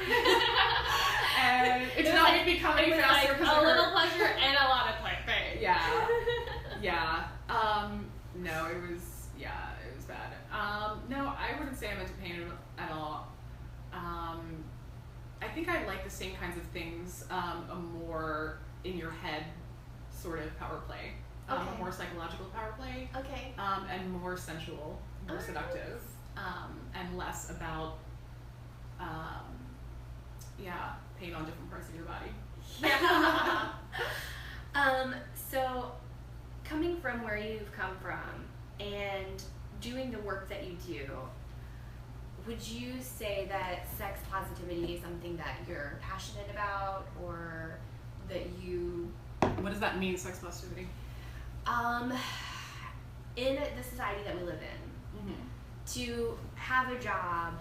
And it did not make me come any faster because a little pleasure and a lot of pain. Yeah. Yeah. No, it was bad. No, I wouldn't say I'm into pain at all. I think I like the same kinds of things, a more in your head sort of power play. A more psychological power play. Okay. And more sensual, more seductive. And and less about, pain on different parts of your body. Yeah. So coming from where you've come from and doing the work that you do, would you say that sex positivity is something that you're passionate about, or that you... What does that mean, sex positivity? In the society that we live in, to have a job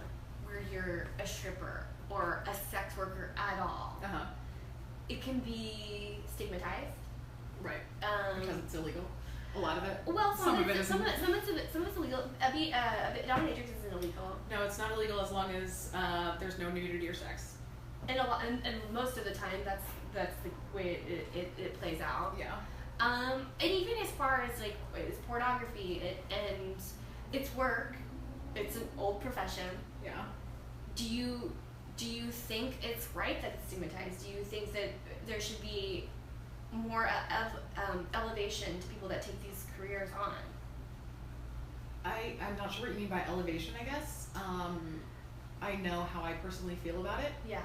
where you're a stripper or a sex worker at all, it can be stigmatized. Right. Because it's illegal. A lot of it. Well, some of it isn't. Some of it's illegal. Dominatrix isn't illegal. No, it's not illegal as long as there's no nudity or sex. And most of the time, that's the way it plays out. Yeah. And even as far as like it's pornography and it's work, it's an old profession. Yeah. Do you think it's right that it's stigmatized? Do you think that there should be more elevation to people that take these careers on? I'm not sure what you mean by elevation, I guess. I know how I personally feel about it. Yeah.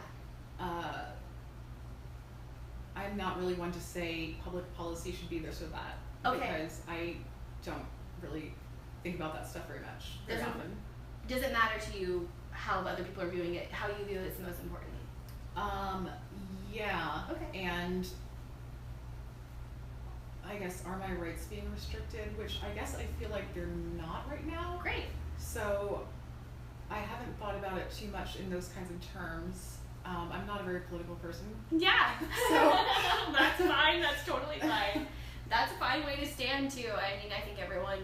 I'm not really one to say public policy should be this or that. Okay. Because I don't really think about that stuff very much. Very often. Does it matter to you how other people are viewing it? How you view it is the most important? Yeah. Okay. And I guess, are my rights being restricted? Which I guess I feel like they're not right now. Great. So I haven't thought about it too much in those kinds of terms. I'm not a very political person. Yeah. So That's fine. That's totally fine. That's a fine way to stand too. I mean, I think everyone,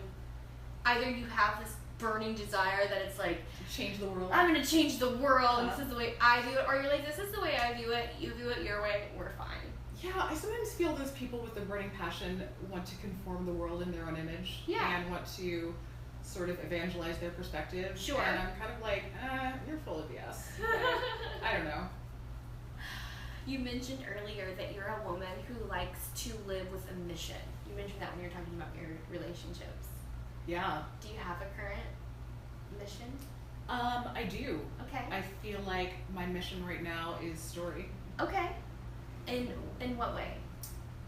either you have this burning desire that it's like, change the world. I'm gonna change the world, and this is the way I view it, or you're like, this is the way I view it, you view it your way, we're fine. Yeah, I sometimes feel those people with the burning passion want to conform the world in their own image. Yeah. And want to sort of evangelize their perspective. Sure. And I'm kind of like, you're full of BS. I don't know. You mentioned earlier that you're a woman who likes to live with a mission. You mentioned that when you were talking about your relationships. Yeah. Do you have a current mission? I do. Okay. I feel like my mission right now is story. Okay. In what way?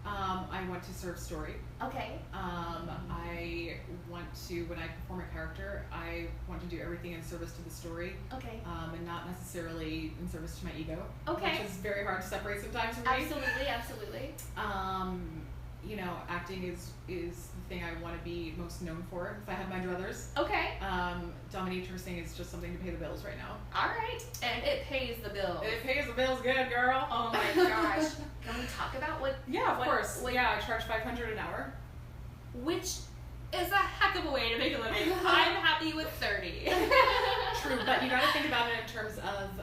I want to serve story. Okay. I want to, when I perform a character, I want to do everything in service to the story. Okay. And not necessarily in service to my ego. Okay. Which is very hard to separate sometimes for me. Absolutely, absolutely. You know, acting is the thing I want to be most known for if I had my druthers. Okay. Dominatrixing is just something to pay the bills right now. All right. And it pays the bills. It pays the bills good, girl. Oh my gosh. Can we talk about what? Yeah, of course. What, yeah, I charge $500 an hour. Which is a heck of a way to make a living. I'm happy with 30. True, but you gotta think about it in terms of,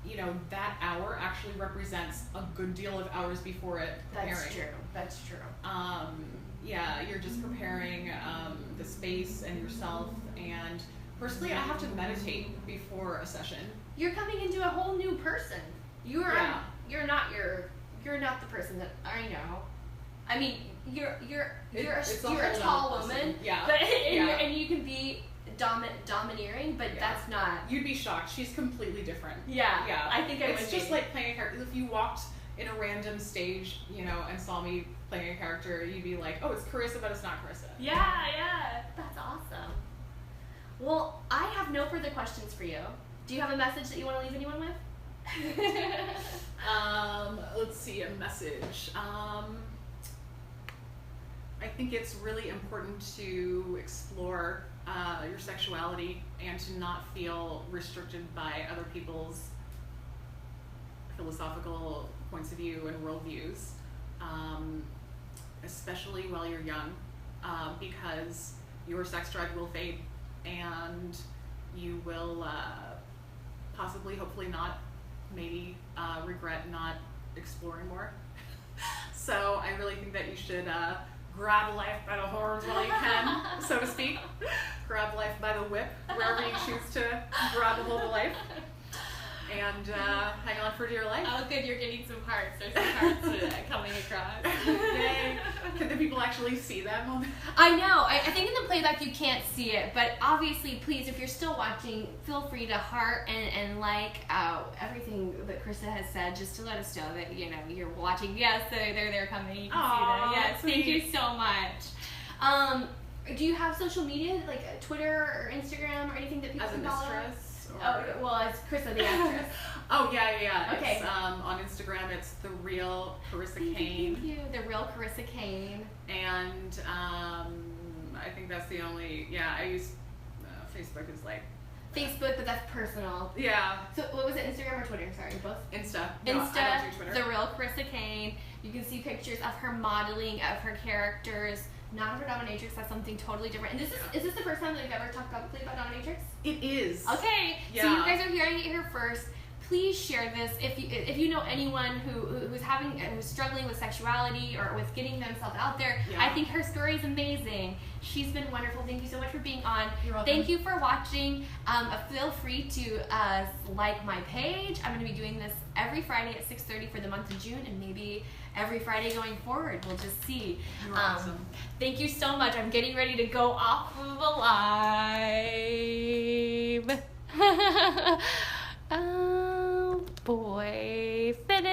you know, that hour actually represents a good deal of hours before it preparing. That's true. That's true. Yeah, you're just preparing the space and yourself, and personally, I have to meditate before a session. You're coming into a whole new person. You're not the person that I know. I mean, you're a tall woman. Yeah. But and you can be domineering, but that's not. You'd be shocked. She's completely different. Yeah. Yeah. I think I would. It's just like playing a character. If you walked in a random stage, you know, and saw me playing a character, you'd be like, oh, it's Carissa, but it's not Carissa. Yeah. That's awesome. Well, I have no further questions for you. Do you have a message that you want to leave anyone with? Let's see, a message. I think it's really important to explore your sexuality and to not feel restricted by other people's philosophical points of view and worldviews, especially while you're young, because your sex drive will fade and you will possibly, hopefully not, maybe regret not exploring more. So I really think that you should grab life by the horns while you can, so to speak. Grab life by the whip, wherever you choose to grab a hold of life. and hang on for dear life. Oh, good, you're getting some hearts. There's some hearts coming across. Yay. Can the people actually see them on I know. I think in the playback you can't see it, but obviously, please, if you're still watching, feel free to heart and like everything that Krista has said, just to let us know that you're watching. Yes, they're coming. You can see them. Yes, sweet. thank you so much. Do you have social media like Twitter or Instagram or anything that people as a can follow? mistress? Or... Oh, well, as Krista the actress. Oh yeah. Okay. It's, on Instagram, it's the real Carissa Kane. Thank you. The real Carissa Kane. And I think that's the only. Yeah, I use Facebook is like. Facebook, but that's personal. Yeah. So what was it, Instagram or Twitter? Sorry, both? Insta. No, Insta, I don't do Twitter. the real Carissa Kane. You can see pictures of her modeling, of her characters, not of her dominatrix. That's something totally different. And is this the first time that you've ever talked publicly about dominatrix? It is. Okay, Yeah. so you guys are hearing it here first. Please share this if you know anyone who's struggling with sexuality or with getting themselves out there. Yeah. I think her story is amazing. She's been wonderful. Thank you so much for being on. You're welcome. Thank you for watching. Feel free to like my page. I'm going to be doing this every Friday at 6:30 for the month of June, and maybe every Friday going forward. We'll just see. You're awesome. Thank you so much. I'm getting ready to go off of the live. Oh boy, finish.